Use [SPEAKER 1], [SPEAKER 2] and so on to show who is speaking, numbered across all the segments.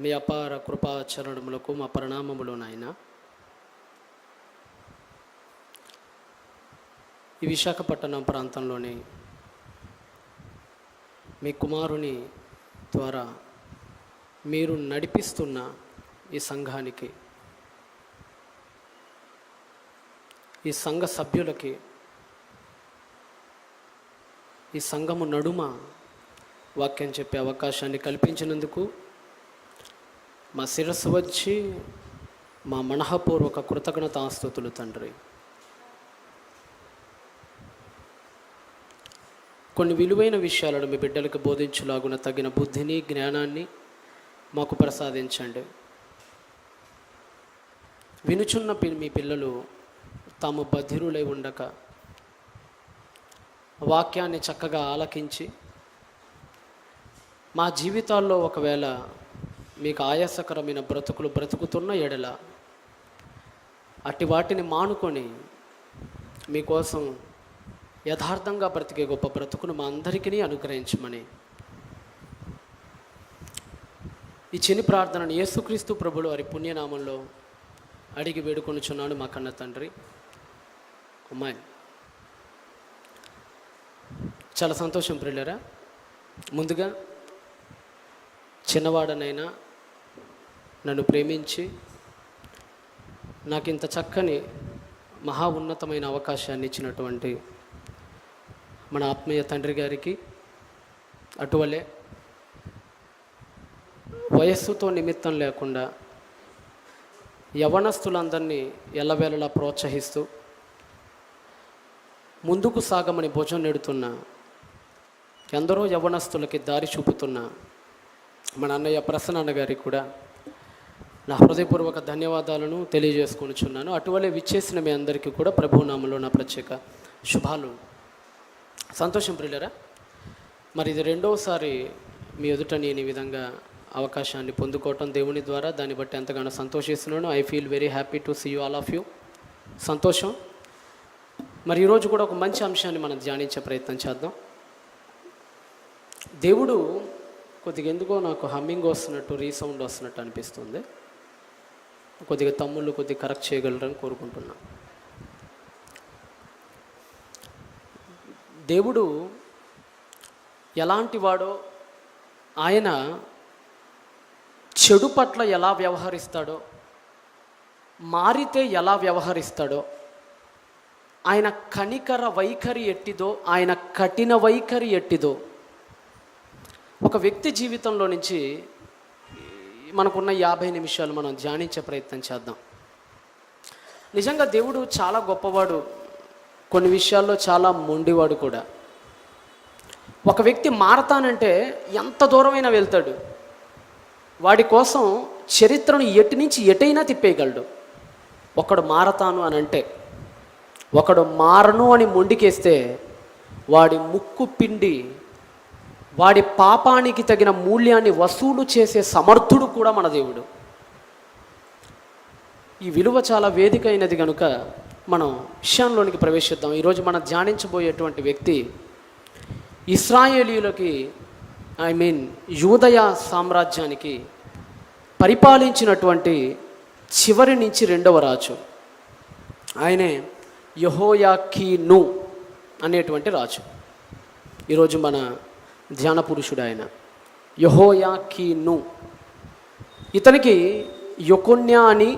[SPEAKER 1] మీ అపార కృపాచరణములకు మా ప్రణామములు నాయన. ఈ విశాఖపట్నం ప్రాంతంలోని మీ కుమారుని ద్వారా మీరు నడిపిస్తున్న ఈ సంఘానికి, ఈ సంఘ సభ్యులకి, ఈ సంఘము నడుమ వాక్యం చెప్పే అవకాశాన్ని కల్పించినందుకు మా శిరస్సు వచ్చి మా మనఃపూర్వక కృతజ్ఞతాస్తుతులు తండ్రి. కొన్ని విలువైన విషయాలను మీ బిడ్డలకు బోధించులాగున తగిన బుద్ధిని, జ్ఞానాన్ని మాకు ప్రసాదించండి. వినుచున్న మీ పిల్లలు తాము బధిరులై ఉండక వాక్యాన్ని చక్కగా ఆలకించి, మా జీవితాల్లో ఒకవేళ మీకు ఆయాసకరమైన బ్రతుకులు బ్రతుకుతున్న ఎడల అట్టి వాటిని మానుకొని మీకోసం యథార్థంగా బ్రతికే గొప్ప బ్రతుకును మా అందరికీ అనుగ్రహించమని ఈ చిన్ని ప్రార్థనను యేసుక్రీస్తు ప్రభులు వారి పుణ్యనామంలో అడిగి వేడుకొనుచున్నాను మా కన్న తండ్రి. అమ్మాయి చాలా సంతోషం ప్రియులారా. ముందుగా చిన్నవాడనైనా నన్ను ప్రేమించి నాకు ఇంత చక్కని మహా ఉన్నతమైన అవకాశాన్ని ఇచ్చినటువంటి మన ఆత్మీయ తండ్రి గారికి, అటువలే వయస్సుతో నిమిత్తం లేకుండా యవ్వనస్తులందరినీ ఎల్లవేళలా ప్రోత్సహిస్తూ ముందుకు సాగమని భుజం నెడుతున్న, ఎందరో యవ్వనస్తులకి దారి చూపుతున్న మన అన్నయ్య ప్రసన్న గారికి కూడా నా హృదయపూర్వక ధన్యవాదాలను తెలియజేసుకొనిచున్నాను. అటువలే విచ్చేసిన మీ అందరికీ కూడా ప్రభునామంలో నా ప్రత్యేక శుభాలు. సంతోషం ప్రియులరా. మరి ఇది రెండవసారి మీ ఎదుట నేను ఈ విధంగా అవకాశాన్ని పొందుకోవటం దేవుని ద్వారా. దాన్ని బట్టి ఎంతగానో సంతోషిస్తున్నాను. I feel very happy to see you all of you. సంతోషం. మరి ఈరోజు కూడా ఒక మంచి అంశాన్ని మనం ధ్యానించే ప్రయత్నం చేద్దాం. దేవుడు కొద్దిగా ఎందుకో నాకు హమ్మింగ్ వస్తున్నట్టు, రీసౌండ్ వస్తున్నట్టు అనిపిస్తుంది. కొద్దిగా తమ్ముళ్ళు కొద్దిగా కరెక్ట్ చేయగలరని కోరుకుంటున్నా. దేవుడు ఎలాంటి వాడో, ఆయన చెడు పట్ల ఎలా వ్యవహరిస్తాడో, మారితే ఎలా వ్యవహరిస్తాడో, ఆయన కనికర వైఖరి ఎట్టిదో, ఆయన కఠిన వైఖరి ఎట్టిదో ఒక వ్యక్తి జీవితంలో నుంచి మనకున్న 50 నిమిషాలు మనం ధ్యానించే ప్రయత్నం చేద్దాం. నిజంగా దేవుడు చాలా గొప్పవాడు, కొన్ని విషయాల్లో చాలా మొండివాడు కూడా. ఒక వ్యక్తి మారతానంటే ఎంత దూరమైనా వెళ్తాడు. వాడి కోసం చరిత్రను ఎటు నుంచి ఎటైనా తిప్పేయగలడు. ఒకడు మారతాను అని అంటే, ఒకడు మారను అని మొండికేస్తే వాడి ముక్కు పిండి వాడి పాపానికి తగిన మూల్యాన్ని వసూలు చేసే సమర్థుడు కూడా మన దేవుడు. ఈ విలువ చాలా వేదిక అయినది కనుక మనం విషయంలోనికి ప్రవేశిద్దాం. ఈరోజు మనం ధ్యానించబోయేటువంటి వ్యక్తి ఇశ్రాయేలీయులకి, యూదయ సామ్రాజ్యానికి పరిపాలించినటువంటి చివరి నుంచి 2వ రాజు. ఆయనే యెహోయాకీను అనేటువంటి రాజు. ఈరోజు మన ధ్యాన పురుషుడు ఆయన యెహోయాకీను. ఇతనికి యొకొన్యా అని,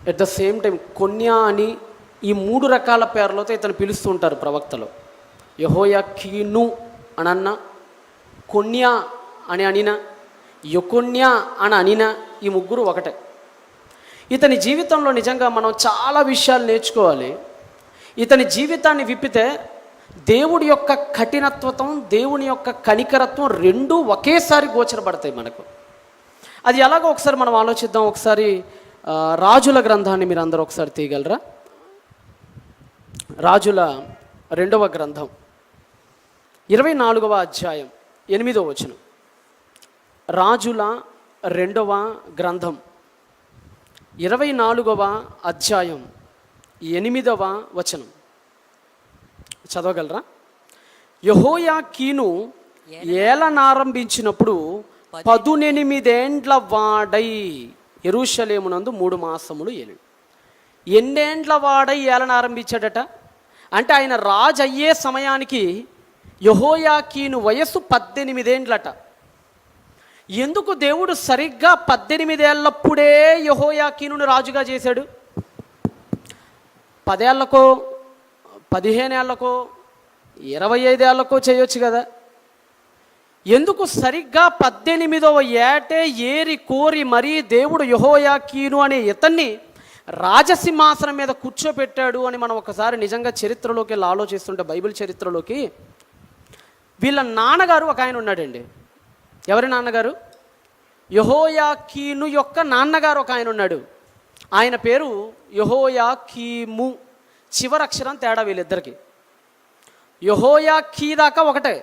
[SPEAKER 1] ఎట్ ద సేమ్ టైం కొన్యా అని, ఈ 3 రకాల పేర్లతో ఇతను పిలుస్తూ ఉంటారు ప్రవక్తలు. యెహోయాకీను అనన్న, కొన్యా అని అనిన, యొకొన్యా అని అనిన, ఈ 3 ఒకటే. ఇతని జీవితంలో నిజంగా మనం చాలా విషయాలు నేర్చుకోవాలి. ఇతని జీవితాన్ని విప్పితే దేవుడి యొక్క కఠినత్వం, దేవుని యొక్క కనికరత్వం రెండూ ఒకేసారి గోచరపడతాయి మనకు. అది ఎలాగో ఒకసారి మనం ఆలోచిద్దాం. ఒకసారి రాజుల గ్రంథాన్ని మీరు అందరూ ఒకసారి తీయగలరా? రాజుల 2వ గ్రంథం 24వ అధ్యాయం 8వ వచనం. రాజుల 2వ గ్రంథం 24వ అధ్యాయం 8వ వచనం చదవగలరా? యెహోయాకీను ఏలనారంభించినప్పుడు 18 వాడై యెరూషలేమునందు 3 మాసములు ఏలి. ఎన్నేండ్ల వాడై ఏలన ఆరంభించాడట అంటే ఆయన రాజు అయ్యే సమయానికి యెహోయాకీను వయస్సు 18 ఏండ్లట. ఎందుకు దేవుడు సరిగ్గా 18 ఏళ్ళప్పుడే యెహోయాకీనును రాజుగా చేశాడు? 10 ఏళ్లకో 15 ఏళ్లకో 25 ఏళ్లకో చేయొచ్చు కదా. ఎందుకు సరిగ్గా 18వ ఏటే ఏరి కోరి మరీ దేవుడు యెహోయాకీను అనే ఇతన్ని రాజసింహాసనం మీద కూర్చోపెట్టాడు అని మనం ఒకసారి నిజంగా చరిత్రలోకి వెళ్ళి ఆలోచిస్తుంటే, బైబిల్ చరిత్రలోకి వీళ్ళ నాన్నగారు ఒక ఆయన ఉన్నాడండి. ఎవరి నాన్నగారు? యెహోయాకీను యొక్క నాన్నగారు ఒక ఆయన ఉన్నాడు. ఆయన పేరు యెహోయాకీము. చివరి అక్షరం తేడా వీళ్ళిద్దరికి. యెహోయాకీ దాకా ఒకటే.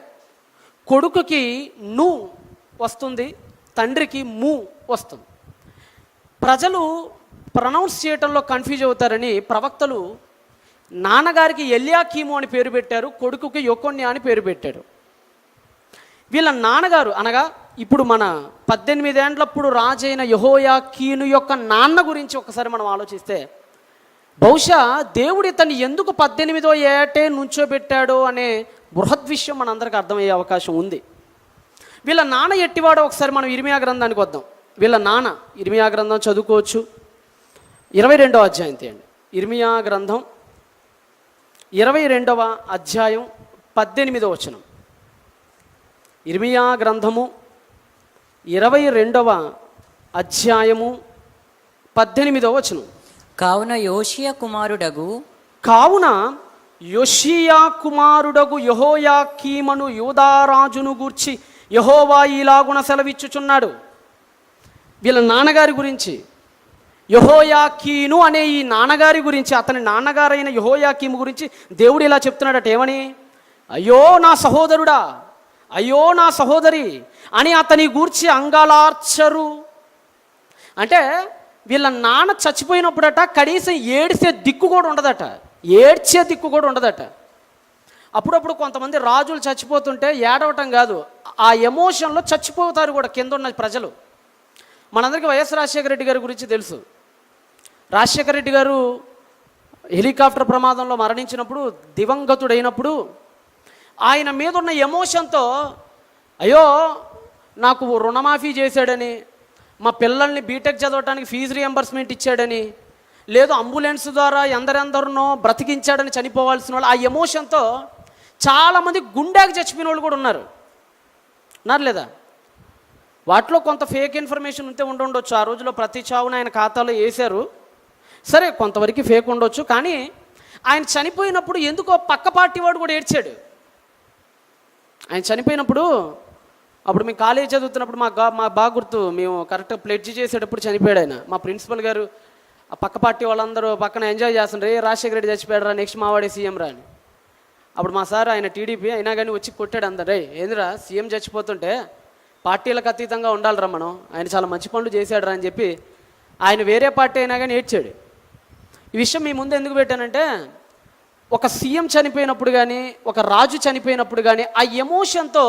[SPEAKER 1] కొడుకుకి ను వస్తుంది, తండ్రికి ము వస్తుంది. ప్రజలు ప్రొనౌన్స్ చేయటంలో కన్ఫ్యూజ్ అవుతారని ప్రవక్తలు నాన్నగారికి ఎల్యాకీము అని పేరు పెట్టారు, కొడుకుకి యొకొన్యా అని పేరు పెట్టారు. వీళ్ళ నాన్నగారు అనగా ఇప్పుడు మన 18 ఏండ్లప్పుడు రాజైన యెహోయాకీను యొక్క నాన్న గురించి ఒకసారి మనం ఆలోచిస్తే, బహుశా దేవుడు ఇతన్ని ఎందుకు 18వ ఏటే నుంచోబెట్టాడో అనే బృహద్ విషయం మనందరికీ అర్థమయ్యే అవకాశం ఉంది. వీళ్ళ నాన్న ఎట్టివాడో ఒకసారి మనం ఇర్మియా గ్రంథానికి వద్దాం. వీళ్ళ నాన్న, ఇర్మియా గ్రంథం చదువుకోవచ్చు, 22వ అధ్యాయం తీయండి. ఇర్మియా గ్రంథం 22వ అధ్యాయం 18వ వచనం. ఇర్మియా గ్రంథము 22వ అధ్యాయము 18వ వచనం.
[SPEAKER 2] కావున యోషియా కుమారుడగు యెహోయాకీమును యూదారాజును గూర్చి యెహోవా ఈలాగున సెలవిచ్చుచున్నాడు. వీళ్ళ నాన్నగారి గురించి, యెహోయాకీను అనే ఈ నాన్నగారి గురించి, అతని నాన్నగారైన యెహోయాకీము గురించి దేవుడు ఇలా చెప్తున్నాడట. ఏమని? అయ్యో నా సహోదరుడా, అయ్యో నా సహోదరి అని అతని గూర్చి అంగలార్చరు. అంటే వీళ్ళ నాన్న చచ్చిపోయినప్పుడట కనీసం ఏడ్చే దిక్కు కూడా ఉండదట. ఏడ్చే దిక్కు కూడా ఉండదట. అప్పుడప్పుడు కొంతమంది రాజులు చచ్చిపోతుంటే ఏడవటం కాదు, ఆ ఎమోషన్లో చచ్చిపోతారు కూడా కింద ఉన్న ప్రజలు. మనందరికీ వైఎస్ రాజశేఖర రెడ్డి గారి గురించి తెలుసు. రాజశేఖర రెడ్డి గారు హెలికాప్టర్ ప్రమాదంలో మరణించినప్పుడు, దివంగతుడైనప్పుడు ఆయన మీద ఉన్న ఎమోషన్తో అయ్యో నాకు రుణమాఫీ చేశాడని, మా పిల్లల్ని బీటెక్ చదవటానికి ఫీజు రియంబర్స్మెంట్ ఇచ్చాడని, లేదు అంబులెన్స్ ద్వారా ఎందరెందరినో బ్రతికించాడని చనిపోవాల్సిన వాళ్ళు, ఆ ఎమోషన్తో చాలామంది గుండెకి చచ్చిపోయిన వాళ్ళు కూడా ఉన్నారు లేదా? వాటిలో కొంత ఫేక్ ఇన్ఫర్మేషన్ ఉంటే ఉండొచ్చు. ఆ రోజులో ప్రతి చావును ఆయన ఖాతాలో వేశారు, సరే కొంతవరకు ఫేక్ ఉండొచ్చు. కానీ ఆయన చనిపోయినప్పుడు ఎందుకో పక్క పార్టీ వాడు కూడా ఏడ్చాడు. ఆయన చనిపోయినప్పుడు, అప్పుడు మేము కాలేజ్ చదువుతున్నప్పుడు మా బాగా గుర్తు, మేము కరెక్ట్గా ప్లెడ్జ్ చేసేటప్పుడు చనిపోయాడు ఆయన. మా ప్రిన్సిపల్ గారు ఆ పక్క పార్టీ వాళ్ళందరూ పక్కన ఎంజాయ్ చేస్తుండ్రు, రాజశేఖర రెడ్డి చచ్చిపోయాడు రా, నెక్స్ట్ మావాడే సీఎం రా అని. అప్పుడు మా సార్, ఆయన టీడీపీ అయినా కానీ వచ్చి కొట్టాడు అందరు, ఏందిరా సీఎం చచ్చిపోతుంటే పార్టీలకు అతీతంగా ఉండాలిరా మనం, ఆయన చాలా మంచి పనులు చేశాడు రా అని చెప్పి ఆయన వేరే పార్టీ అయినా కానీ ఏడ్చాడు. ఈ విషయం మీ ముందు ఎందుకు పెట్టానంటే, ఒక సీఎం చనిపోయినప్పుడు కానీ, ఒక రాజు చనిపోయినప్పుడు కానీ ఆ ఎమోషన్తో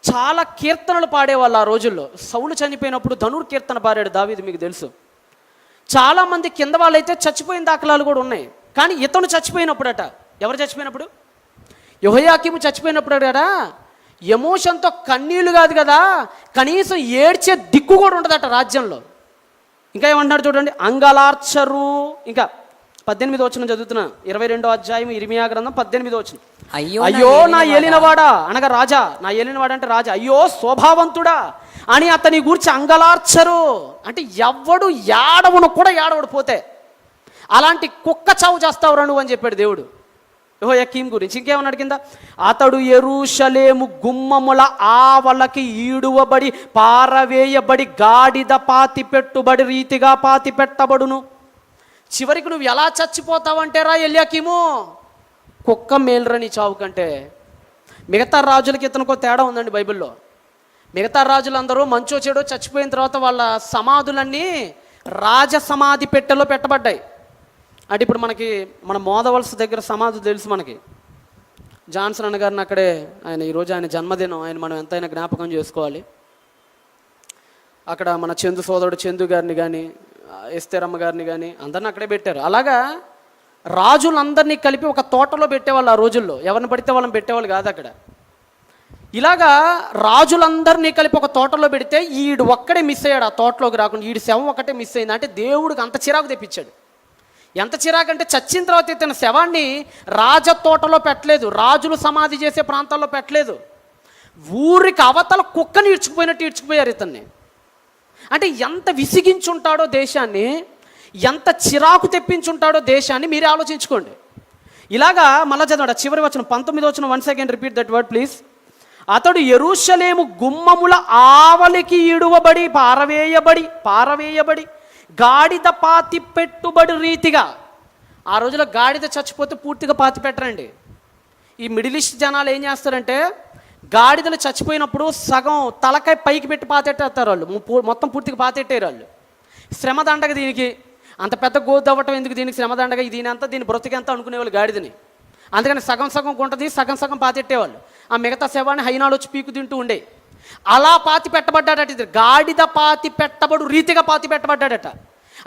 [SPEAKER 2] చాలా కీర్తనలు పాడేవాళ్ళు ఆ రోజుల్లో. సౌలు చనిపోయినప్పుడు ధనుర్కీర్తన పాడాడు దావీదు, మీకు తెలుసు. చాలామంది కింద వాళ్ళైతే చచ్చిపోయిన దాఖలాలు కూడా ఉన్నాయి. కానీ ఇతను చచ్చిపోయినప్పుడట, ఎవరు చచ్చిపోయినప్పుడు? యెహోయాకీము చచ్చిపోయినప్పుడట ఎమోషన్తో కన్నీళ్లు కాదు కదా, కనీసం ఏడ్చే దిక్కు కూడా ఉండదట రాజ్యంలో. ఇంకా ఏమంటున్నాడు చూడండి, అంగలార్చరు. ఇంకా 18వ వచనం చదువుతున్నా, 22వ అధ్యాయం ఇర్మియా గ్రంథం 18వ వచనం. అయ్యో నా ఏలినవాడా, అనగా రాజా, నా ఏలినవాడా అంటే రాజా, అయ్యో శోభావంతుడా అని అతని గూర్చి అంగలార్చరు. అంటే ఎవ్వడు ఏడవును కూడా ఏడవడు పోతే, అలాంటి కుక్క చావు చేస్తావురా నువ్వు అని చెప్పాడు దేవుడు యెహోయాకీము గురించి. ఇంకేమన్నాడు కింద, అతడు యెరూషలేము గుమ్మముల ఆవలకి ఈడువబడి పారవేయబడి గాడిద పాతి పెట్టుబడి రీతిగా పాతి పెట్టబడును. చివరికి నువ్వు ఎలా చచ్చిపోతావంటేరా ఎల్యాకీము, కుక్క మేలురని చావు కంటే. మిగతా రాజులకి ఇతనికో తేడా ఉందండి బైబిల్లో. మిగతా రాజులందరూ మంచో చెడో చచ్చిపోయిన తర్వాత వాళ్ళ సమాధులన్నీ రాజ సమాధి పెట్టెలో పెట్టబడ్డాయి. అంటే ఇప్పుడు మనకి మన మోదవలస దగ్గర సమాధి తెలుసు మనకి, జాన్సన్ అన్న గారిని అక్కడే, ఆయన ఈరోజు ఆయన జన్మదినం, ఆయన మనం ఎంతైనా జ్ఞాపకం చేసుకోవాలి. అక్కడ మన చందు సోదరుడు చందు గారిని కానీ ఎస్తేరమ్మ గారిని కానీ అందరిని అక్కడే పెట్టారు. అలాగా రాజులందరినీ కలిపి ఒక తోటలో పెట్టేవాళ్ళు ఆ రోజుల్లో. ఎవరిని పడితే వాళ్ళని పెట్టేవాళ్ళు కాదు అక్కడ. ఇలాగా రాజులందరినీ కలిపి ఒక తోటలో పెడితే ఈడు ఒక్కడే మిస్ అయ్యాడు ఆ తోటలోకి రాకుండా. ఈడు శవం ఒకటే మిస్ అయింది. అంటే దేవుడికి అంత చిరాకు తెప్పించాడు. ఎంత చిరాకు అంటే చచ్చిన తర్వాత ఇతని శవాన్ని రాజతోటలో పెట్టలేదు, రాజులు సమాధి చేసే ప్రాంతాల్లో పెట్టలేదు. ఊరికి అవతల కుక్కని ఈడ్చుకుపోయినట్టు ఈడ్చుకుపోయారు ఇతన్ని. అంటే ఎంత విసిగించుంటాడో దేశాన్ని, ఎంత చిరాకు తెప్పించుంటాడో దేశాన్ని మీరే ఆలోచించుకోండి. ఇలాగా మళ్ళా చదవండి చివరి వచనం 19వ వచనం. 1 second repeat that word please. అతడు యెరూషలేము గుమ్మముల ఆవలికి ఇడువబడి పారవేయబడి గాడిద పాతి పెట్టుబడి రీతిగా. ఆ రోజులో గాడిద చచ్చిపోతే పూర్తిగా పాతి పెట్టరండి. ఈ మిడిల్ ఈస్ట్ జనాలు ఏం చేస్తారంటే గాడిదలు చచ్చిపోయినప్పుడు సగం తలకాయ పైకి పెట్టి పాతెట్టేస్తారు వాళ్ళు, మొత్తం పూర్తిగా పాతెట్టారు వాళ్ళు. శ్రమదండగ దీనికి, అంత పెద్ద గోదవ్వటం ఎందుకు దీనికి శ్రమదండగ, దీని బ్రతికెంత అనుకునేవాళ్ళు గాడిదని. అందుకని సగం సగం గుంటది, సగం సగం పాతెట్టేవాళ్ళు. ఆ మిగతా శవాన్ని హైనాలు వచ్చి పీకు తింటూ ఉండే. అలా పాతి పెట్టబడ్డాడట ఇది. గాడిద పాతి పెట్టబడు రీతిగా పాతి పెట్టబడ్డాడట.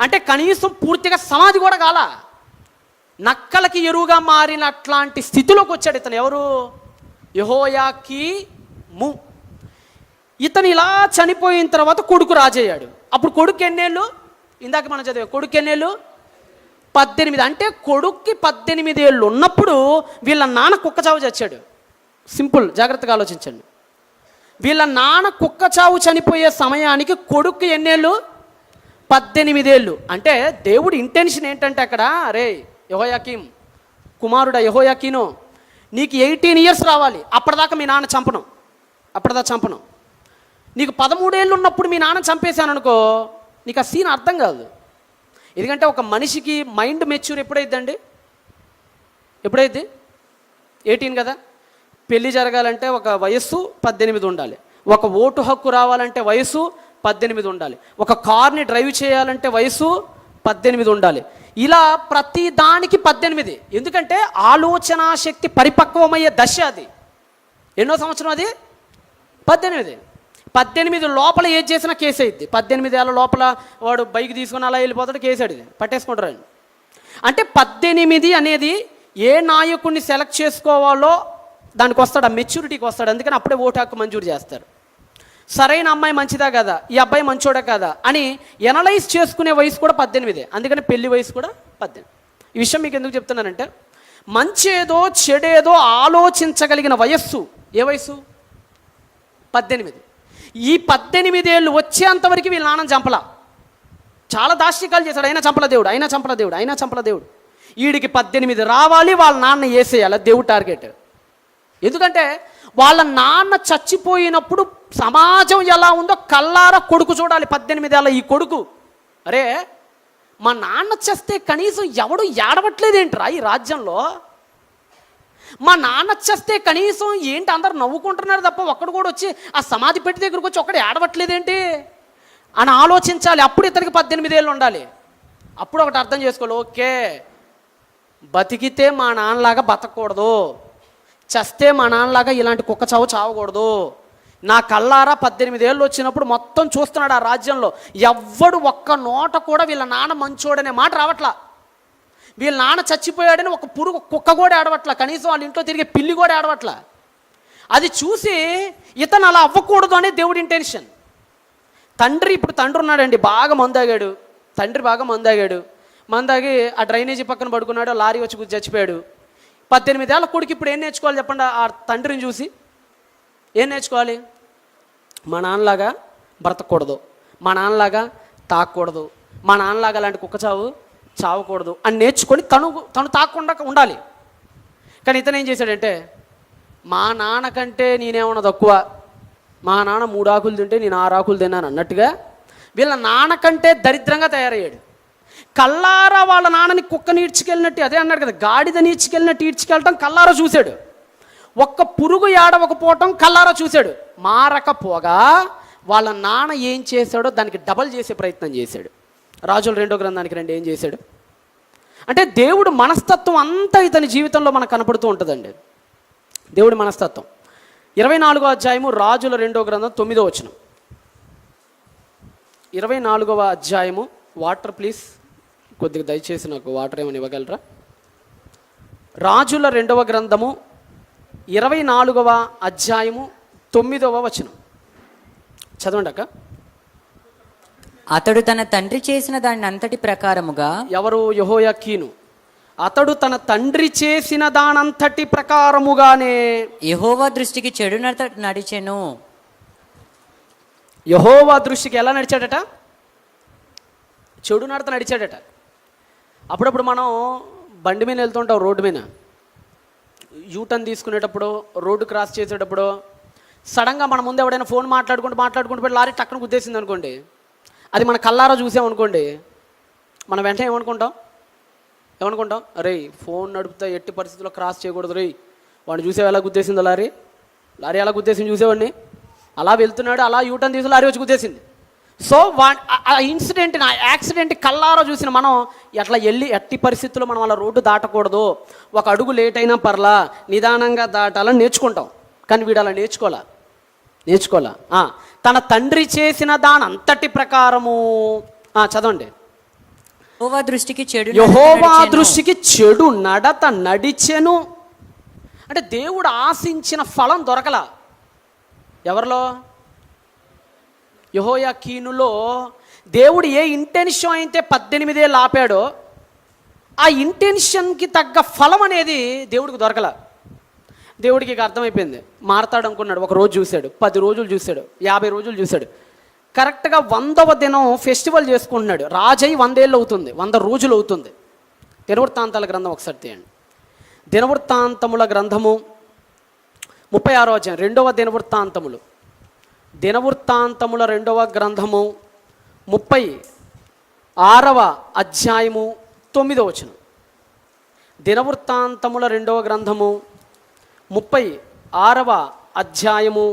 [SPEAKER 2] అంటే కనీసం పూర్తిగా సమాధి కూడా కాల, నక్కలకి ఎరువుగా మారిన అట్లాంటి స్థితిలోకి వచ్చాడు ఇతను. ఎవరు? యెహోయాకీము. ఇతను ఇలా చనిపోయిన తర్వాత కొడుకు రాజయ్యాడు. అప్పుడు కొడుకు ఎన్నేళ్ళు? ఇందాక మనం చదివా కొడుకు ఎన్నేళ్ళు? 18. అంటే కొడుక్కి 18 ఏళ్ళు ఉన్నప్పుడు వీళ్ళ నాన్న కుక్క చావు చచ్చాడు. సింపుల్, జాగ్రత్తగా ఆలోచించండి. వీళ్ళ నాన్న కుక్క చావు చనిపోయే సమయానికి కొడుక్కి ఎన్నేళ్ళు? 18 ఏళ్ళు. అంటే దేవుడి ఇంటెన్షన్ ఏంటంటే అక్కడ, అరే యెహోయాకీం కుమారుడా యెహోయాకీను, నీకు 18 ఇయర్స్ రావాలి, అప్పటిదాకా మీ నాన్న చంపను, చంపను. నీకు 13 ఏళ్ళు ఉన్నప్పుడు మీ నాన్న చంపేశాను అనుకో, నీకు ఆ సీన్ అర్థం కాదు. ఎందుకంటే ఒక మనిషికి మైండ్ మెచ్యూర్ ఎప్పుడైద్దండి? ఎప్పుడైద్ది? 18 కదా. పెళ్ళి జరగాలంటే ఒక వయస్సు 18 ఉండాలి. ఒక ఓటు హక్కు రావాలంటే వయసు 18 ఉండాలి. ఒక కార్ని డ్రైవ్ చేయాలంటే వయసు 18 ఉండాలి. ఇలా ప్రతి దానికి 18. ఎందుకంటే ఆలోచన శక్తి పరిపక్వమయ్యే దశ అది. ఎన్నో సంవత్సరం అది? 18. 18 లోపల ఏది చేసినా కేసు అయింది. 18 ఏళ్ళ లోపల వాడు బైక్ తీసుకుని అలా వెళ్ళిపోతాడు, కేసు అడిగి పట్టేసుకుంటారు. అంటే 18 అనేది ఏ నాయకుడిని సెలెక్ట్ చేసుకోవాలో దానికి వస్తాడు, ఆ మెచ్యూరిటీకి వస్తాడు. అందుకని అప్పుడే ఓటు హక్కు మంజూరు చేస్తారు. సరైన అమ్మాయి మంచిదా కదా, ఈ అబ్బాయి మంచోడా కదా అని ఎనలైజ్ చేసుకునే వయసు కూడా 18. అందుకని పెళ్లి వయసు కూడా 18. ఈ విషయం మీకు ఎందుకు చెప్తున్నానంటే, మంచేదో చెడేదో ఆలోచించగలిగిన వయస్సు ఏ వయసు? 18. ఈ 18 ఏళ్ళు వచ్చేంతవరకు వీళ్ళ నాన్న చంపలా. చాలా దాష్టికాలు చేశాడు, అయినా చంపల దేవుడు. వీడికి 18 రావాలి, వాళ్ళ నాన్న వేసేయాలి, దేవుడు టార్గెట్. ఎందుకంటే వాళ్ళ నాన్న చచ్చిపోయినప్పుడు సమాజం ఎలా ఉందో కల్లారా కొడుకు చూడాలి. 18 ఏళ్ళ ఈ కొడుకు, అరే మా నాన్న చేస్తే కనీసం ఎవడు ఏడవట్లేదేంట్రా ఈ రాజ్యంలో? మా నాన్న చేస్తే కనీసం ఏంటి అందరు నవ్వుకుంటున్నారు తప్ప ఒక్కడు కూడా వచ్చి ఆ సమాధి పెట్టి దగ్గరకు వచ్చి ఒక్కడు ఏడవట్లేదేంటి అని ఆలోచించాలి. అప్పుడు ఇతనికి 18 ఏళ్ళు ఉండాలి. అప్పుడు ఒకటి అర్థం చేసుకోవాలి, ఓకే బతికితే మా నాన్నలాగా బతకూడదు, చస్తే మా నాన్నలాగా ఇలాంటి కుక్క చావు చావకూడదు. నా కల్లారా 18 ఏళ్ళు వచ్చినప్పుడు మొత్తం చూస్తున్నాడు ఆ రాజ్యంలో. ఎవ్వడు ఒక్క నోట కూడా వీళ్ళ నాన్న మంచోడనే మాట రావట్లా. వీళ్ళ నాన్న చచ్చిపోయాడని ఒక పురుగు కుక్క కూడా ఆడవట్లా, కనీసం వాళ్ళ ఇంట్లో తిరిగే పిల్లి కూడా ఆడవట్లా. అది చూసి ఇతను అలా అవ్వకూడదు అనే దేవుడి ఇంటెన్షన్. ఇప్పుడు తండ్రి ఉన్నాడండి, బాగా మందాగాడు. తండ్రి బాగా మందాగి ఆ డ్రైనేజీ పక్కన పడుకున్నాడు, లారీ వచ్చి చచ్చిపోయాడు. 18 ఏళ్ళ కొడుకు ఇప్పుడు ఏం నేర్చుకోవాలి చెప్పండి? ఆ తండ్రిని చూసి ఏం నేర్చుకోవాలి? మా నాన్నలాగా బ్రతకూడదు, మా నాన్నలాగా తాకూడదు, మా నాన్నలాగా అలాంటి కుక్క చావకూడదు అని నేర్చుకొని తను తాకుండా ఉండాలి. కానీ ఇతను ఏం చేశాడంటే, మా నాన్న కంటే నేనేమన్నా తక్కువ, మా నాన్న 3 ఆకులు తింటే నేను 6 ఆకులు తిన్నాను అన్నట్టుగా వీళ్ళ నాన్న కంటే దరిద్రంగా తయారయ్యాడు. కల్లారా వాళ్ళ నాన్నని కుక్కని ఈడ్చుకెళ్ళినట్టు, అదే అన్నాడు కదా, గాడిదని ఈడ్చుకెళ్ళినట్టు ఈడ్చుకెళ్ళటం కల్లారా చూశాడు. ఒక్క పురుగు ఏడవకపోవటం కల్లారా చూశాడు. మారకపోగా వాళ్ళ నాన్న ఏం చేశాడో దానికి డబల్ చేసే ప్రయత్నం చేశాడు. రాజుల 2వ గ్రంథానికి రండి, ఏం చేశాడు అంటే దేవుడు మనస్తత్వం అంతా ఇతని జీవితంలో మనకు కనపడుతూ ఉంటుందండి. దేవుడి మనస్తత్వం 24వ అధ్యాయము రాజుల 2వ గ్రంథం 9వ వచనం.
[SPEAKER 1] 24వ అధ్యాయము. వాటర్ ప్లీజ్, కొద్దిగా దయచేసి నాకు వాటర్ ఏమైనా ఇవ్వగలరా? రాజుల 2వ గ్రంథము 24వ అధ్యాయము 9వ వచనం చదవండి అక్క.
[SPEAKER 3] అతడు తన తండ్రి చేసిన దాని అంతటి ప్రకారముగా.
[SPEAKER 1] ఎవరు? యెహోయాకీను. అతడు తన తండ్రి చేసిన దానంతటి ప్రకారముగానే
[SPEAKER 3] యెహోవా దృష్టికి చెడు నడిచెను.
[SPEAKER 1] యెహోవా దృష్టికి ఎలా నడిచాడట? చెడు నడత నడిచాడట. అప్పుడప్పుడు మనం బండి మీద వెళ్తుంటాం, రోడ్డు మీద యూటర్న్ తీసుకునేటప్పుడు, రోడ్డు క్రాస్ చేసేటప్పుడు సడన్గా మన ముందు ఎవడైనా ఫోన్ మాట్లాడుకుంటూ పోయి లారీ టక్కున గుద్దేసింది అనుకోండి, అది మన కల్లారా చూసామనుకోండి, మనం వెంటనే ఏమనుకుంటాం? అరే ఫోన్ నడుపుతా ఎట్టి పరిస్థితుల్లో క్రాస్ చేయకూడదు, రే వాడిని చూసేవి ఎలా గుద్దేసిందో, లారీ ఎలా గుద్దేసింది చూసేవాడిని, అలా వెళ్తున్నాడు, అలా యూటర్న్ తీసి లారీ వచ్చి గుద్దేసింది. సో ఆ ఇన్సిడెంట్, ఆ యాక్సిడెంట్ కల్లారా చూసిన మనం అట్లా వెళ్ళి ఎట్టి పరిస్థితుల్లో మనం అలా రోడ్డు దాటకూడదు, ఒక అడుగు లేట్ అయినా పర్లా, నిదానంగా దాటాలని నేర్చుకుంటాం. కానీ వీడు అలా నేర్చుకోలా. తన తండ్రి చేసిన దాని అంతటి ప్రకారము. చదవండి.
[SPEAKER 3] యెహోవా దృష్టికి
[SPEAKER 1] చెడు నడత నడిచెను. అంటే దేవుడు ఆశించిన ఫలం దొరకలా. ఎవరిలో? యెహోయాకీనులో. దేవుడు ఏ ఇంటెన్షన్ అయితే 18 ఏళ్ళు ఆపాడో ఆ ఇంటెన్షన్కి తగ్గ ఫలం అనేది దేవుడికి దొరకలా. దేవుడికి ఇక అర్థమైపోయింది, మారతాడు అనుకున్నాడు. ఒక రోజు చూశాడు, 10 రోజులు చూశాడు, 50 రోజులు చూశాడు. కరెక్ట్గా 100వ దినం ఫెస్టివల్ చేసుకుంటున్నాడు. రాజై 100 ఏళ్ళు అవుతుంది, 100 రోజులు అవుతుంది. దినవృత్తాంతాల గ్రంథం ఒకసారి తీయండి. దినవృత్తాంతముల గ్రంథము 36వ అధ్యాయం, 2వ దినవృత్తాంతముల 2వ గ్రంథము 36వ అధ్యాయము 9వ వచనం. దినవృత్తాంతముల 2వ గ్రంథము 36వ అధ్యాయము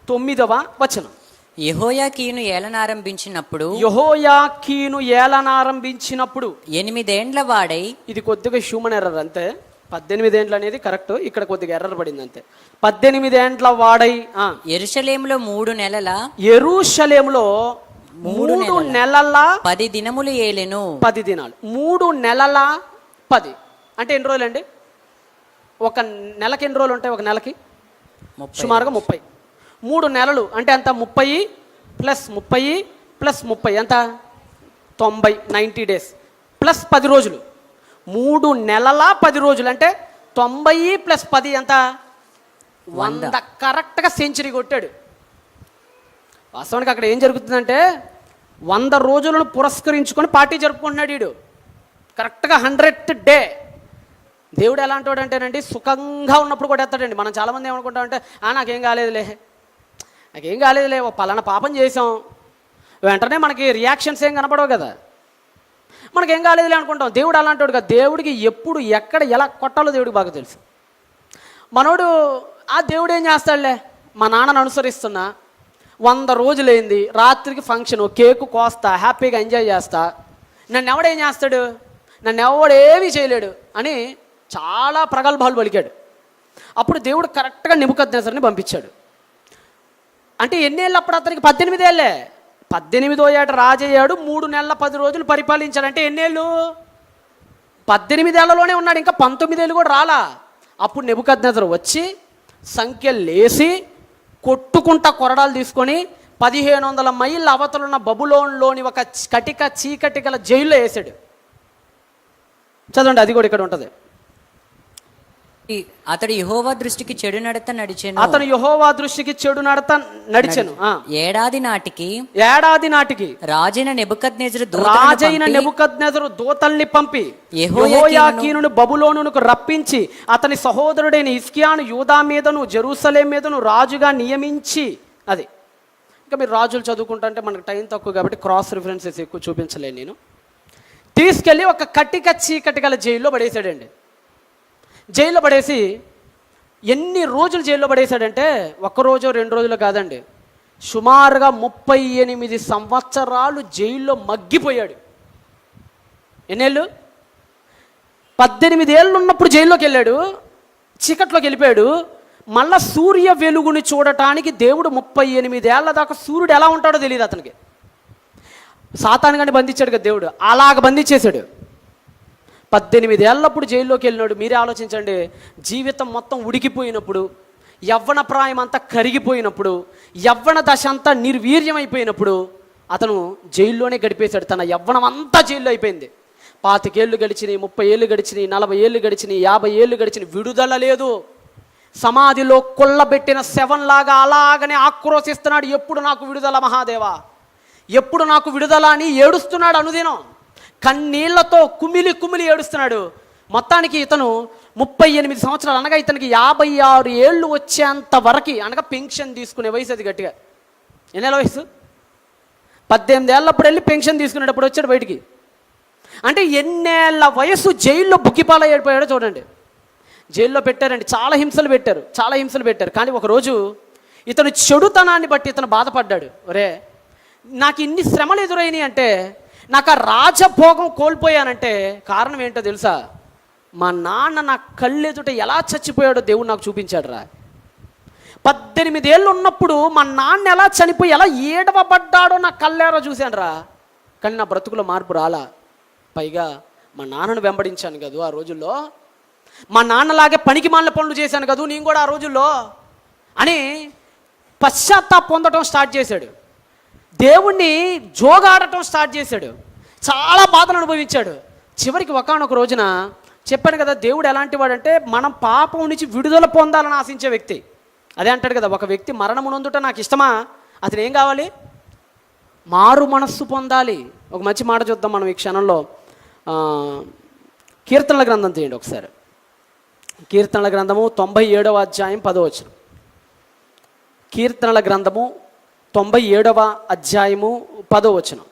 [SPEAKER 1] 9వ వచనం.
[SPEAKER 3] యెహోయాకీను ఏలనారంభించినప్పుడు 8 ఏండ్ల వాడై. ఇది
[SPEAKER 1] కొద్దిగా హ్యూమన్ ఎర్రర్ అంతే. 18 ఏండ్లు అనేది కరెక్ట్, ఇక్కడ కొద్దిగా ఎర్రర్ పడింది అంతే. 18 ఏండ్ల వాడై
[SPEAKER 3] యెరూషలేములో 3 నెలల 10 దినములు ఏలెను.
[SPEAKER 1] 10 దినాలు, 3 నెలల 10 అంటే ఎన్ని రోజులు అండి? ఒక నెలకి ఎన్ని రోజులు ఉంటాయి? ఒక నెలకి సుమారుగా 30. 3 నెలలు అంటే ఎంత? 30 + 30 + 30 ఎంత? 90, 90 డేస్ ప్లస్ 10 రోజులు. 3 నెలల 10 రోజులు అంటే 90 + 10 ఎంత? 100. కరెక్ట్గా సెంచరీ కొట్టాడు. వాస్తవానికి అక్కడ ఏం జరుగుతుందంటే 100 రోజులను పురస్కరించుకొని పార్టీ జరుపుకుంటున్నాడు వీడు. కరెక్ట్గా 100th డే. దేవుడు ఎలాంటి వాడు అంటేనండి, సుఖంగా ఉన్నప్పుడు కూడా ఎత్తాడండి. మనం చాలామంది ఏమనుకుంటామంటే, నాకేం కాలేదులే, ఓ పలానా పాపం చేసాం, వెంటనే మనకి రియాక్షన్స్ ఏం కనపడవు కదా, మనకేం కాలేదులే అనుకుంటాం. దేవుడు అలాంటి వాడు కదా. దేవుడికి ఎప్పుడు ఎక్కడ ఎలా కొట్టాలో దేవుడికి బాగా తెలుసు. మనోడు ఆ దేవుడు ఏం చేస్తాడులే, మా నాన్నను అనుసరిస్తున్నా, 100 రోజులైంది, రాత్రికి ఫంక్షన్, కేకు కోస్తా, హ్యాపీగా ఎంజాయ్ చేస్తా, నన్ను ఎవడేం చేస్తాడు, నన్ను ఎవడేమీ చేయలేడు అని చాలా ప్రగల్భాలు పలికాడు. అప్పుడు దేవుడు కరెక్ట్గా నెబుకద్నెజరుని పంపించాడు. అంటే ఎన్నేళ్ళు అప్పుడు అతనికి? 18 ఏళ్ళే. 18వ ఏట రాజయ్యాడు, 3 నెలల 10 రోజులు పరిపాలించాడు. అంటే ఎన్నేళ్ళు? 18 ఏళ్లలోనే ఉన్నాడు, ఇంకా 19 ఏళ్ళు కూడా రాలా. అప్పుడు నెబుకద్నెజరు వచ్చి సంఖ్యలేసి కొట్టుకుంటా కొరడాలు తీసుకొని 1500 మైళ్ళ అవతలున్న బబులోన్లోని ఒక చీకటి గల జైల్లో వేసాడు. చదవండి, అది కూడా ఇక్కడ ఉంటుంది.
[SPEAKER 3] అతడు యెహోవా దృష్టికి చెడు నడత నడిచెను. ఏడాది నాటికి రాజైన నెబుకద్నెజరు దూతల్ని పంపి యెహోయాకీనును బబులోనుకు రప్పించి అతని సహోదరుడైన హిజ్కియాను యూదా మీదను జెరూసలేం మీదను రాజుగా నియమించి. అది ఇంకా మీరు రాజులు చదువుకుంటుంటే మనకు టైం తక్కువ కాబట్టి క్రాస్ రిఫరెన్సెస్ ఎక్కువ చూపించలేను నేను. తీసుకెళ్ళి ఒక చీకటి గల జైల్లో పడేశాడండి. జైల్లో పడేసి ఎన్ని రోజులు జైల్లో పడేశాడంటే, 1 రోజు 2 రోజులు కాదండి, సుమారుగా 38 సంవత్సరాలు జైల్లో మగ్గిపోయాడు. ఎన్నేళ్ళు? 18 ఏళ్ళు ఉన్నప్పుడు జైల్లోకి వెళ్ళాడు, చీకట్లోకి వెళ్ళిపోయాడు. మళ్ళా సూర్య వెలుగుని చూడటానికి దేవుడు 38 ఏళ్ల దాకా సూర్యుడు ఎలా ఉంటాడో తెలియదు అతనికి.
[SPEAKER 2] సాతాను గాని బంధించాడు కదా దేవుడు, అలాగ బంధించేశాడు. 18 ఏళ్ళప్పుడు జైల్లోకి వెళ్ళినాడు. మీరే ఆలోచించండి, జీవితం మొత్తం ఉడికిపోయినప్పుడు, యవ్వన ప్రాయం అంతా కరిగిపోయినప్పుడు, యవ్వన దశ అంతా నిర్వీర్యమైపోయినప్పుడు అతను జైల్లోనే గడిపేశాడు. తన యవ్వనం అంతా జైల్లో అయిపోయింది. 25 ఏళ్ళు గడిచినాయి, 30 ఏళ్ళు గడిచినాయి, 40 ఏళ్ళు గడిచినాయి, 50 ఏళ్ళు గడిచినాయి, విడుదల లేదు. సమాధిలో కొల్లబెట్టిన శవంలాగా అలాగనే ఆక్రోశిస్తున్నాడు. ఎప్పుడు నాకు విడుదల మహాదేవా, ఎప్పుడు నాకు విడుదల అని ఏడుస్తున్నాడు అనుదినం. కన్నీళ్లతో కుమిలి కుమిలి ఏడుస్తున్నాడు. మొత్తానికి ఇతను 38 సంవత్సరాలు అనగా ఇతనికి 56 ఏళ్ళు వచ్చేంత వరకు, అనగా పెన్షన్ తీసుకునే వయసు అది. గట్టిగా ఎన్నేళ్ళ వయసు? 18 ఏళ్ళప్పుడు వెళ్ళి పెన్షన్ తీసుకునేటప్పుడు వచ్చాడు బయటికి. అంటే ఎన్నేళ్ల వయసు జైల్లో బుగ్గిపాల ఏడిపోయాడో చూడండి. జైల్లో పెట్టారండి, చాలా హింసలు పెట్టారు. కానీ ఒకరోజు ఇతను చెడుతనాన్ని బట్టి ఇతను బాధపడ్డాడు. ఒరే, నాకు ఇన్ని శ్రమలు ఎదురైనాయి అంటే, నాకు ఆ రాజభోగం కోల్పోయానంటే కారణం ఏంటో తెలుసా? మా నాన్న నా కళ్ళెదుట ఎలా చచ్చిపోయాడో దేవుడు నాకు చూపించాడు రా. 18 ఏళ్ళు ఉన్నప్పుడు మా నాన్న ఎలా చనిపోయి ఎలా ఏడవబడ్డాడో నా కళ్ళేరో చూశాను రా. కానీ నా బ్రతుకులో మార్పు రాలా. పైగా మా నాన్నను వెంబడించాను కదా ఆ రోజుల్లో, మా నాన్నలాగే పనికి మాలిన పనులు చేశాను కదా నేను కూడా ఆ రోజుల్లో అని పశ్చాత్తాపం పొందడం స్టార్ట్ చేశాడు. దేవుణ్ణి జోగాడటం స్టార్ట్ చేశాడు. చాలా బాధలు అనుభవించాడు. చివరికి ఒకానొక రోజున చెప్పాను కదా, దేవుడు ఎలాంటి వాడంటే మనం పాపం నుంచి విడుదల పొందాలని ఆశించే వ్యక్తి. అదే అంటాడు కదా, ఒక వ్యక్తి మరణమునందుట నాకు ఇష్టమా, అతను ఏం కావాలి? మారు మనస్సు పొందాలి. ఒక మంచి మాట చూద్దాం మనం ఈ క్షణంలో. కీర్తనల గ్రంథం తీయండి ఒకసారి. కీర్తనల గ్రంథము 97వ అధ్యాయం 10వ వచనం. కీర్తనల గ్రంథము 97వ అధ్యాయము 10వ వచనం.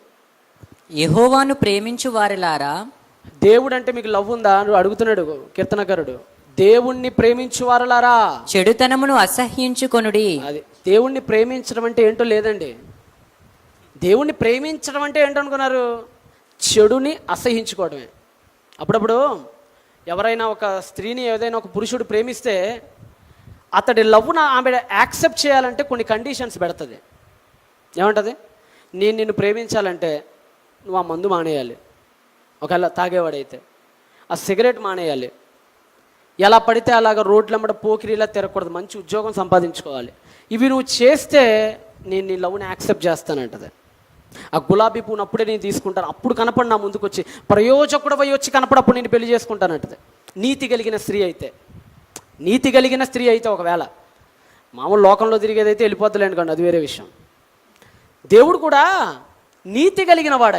[SPEAKER 4] యెహోవాను ప్రేమించు వారిలారా.
[SPEAKER 2] దేవుడు అంటే మీకు లవ్ ఉందా అని అడుగుతున్నాడు కీర్తనకారుడు. దేవుణ్ణి ప్రేమించు వారులారా,
[SPEAKER 4] చెడుతనమును అసహ్యించుకొనుడి.
[SPEAKER 2] అది దేవుణ్ణి ప్రేమించడం అంటే ఏంటో లేదండి. దేవుణ్ణి ప్రేమించడం అంటే ఏంటో అనుకున్నారు? చెడుని అసహించుకోవడమే. అప్పుడప్పుడు ఎవరైనా ఒక స్త్రీని ఏదైనా ఒక పురుషుడు ప్రేమిస్తే అతడి లవ్ను ఆమె యాక్సెప్ట్ చేయాలంటే కొన్ని కండిషన్స్ పెడుతుంది. ఏమంటుంది? నేను నిన్ను ప్రేమించాలంటే నువ్వు ఆ మందు మానేయాలి, ఒకవేళ తాగేవాడైతే ఆ సిగరెట్ మానేయాలి, ఎలా పడితే అలాగ రోడ్లమ్మడ పోకిరీలా తిరగకూడదు, మంచి ఉద్యోగం సంపాదించుకోవాలి. ఇవి నువ్వు చేస్తే నేను నీ లవ్ని యాక్సెప్ట్ చేస్తానంటది. ఆ గులాబీ పువ్వును అప్పుడే నేను తీసుకుంటాను, అప్పుడు కనపడి నా ముందుకు వచ్చి ప్రయోజకుడు పోయి వచ్చి కనపడప్పుడు నేను పెళ్లి చేసుకుంటానంటది. నీతి కలిగిన స్త్రీ అయితే ఒకవేళ మామూలు లోకంలో తిరిగేదైతే వెళ్ళిపోద్దులేండి కండి, అది వేరే విషయం. దేవుడు కూడా నీతి కలిగిన వాడు.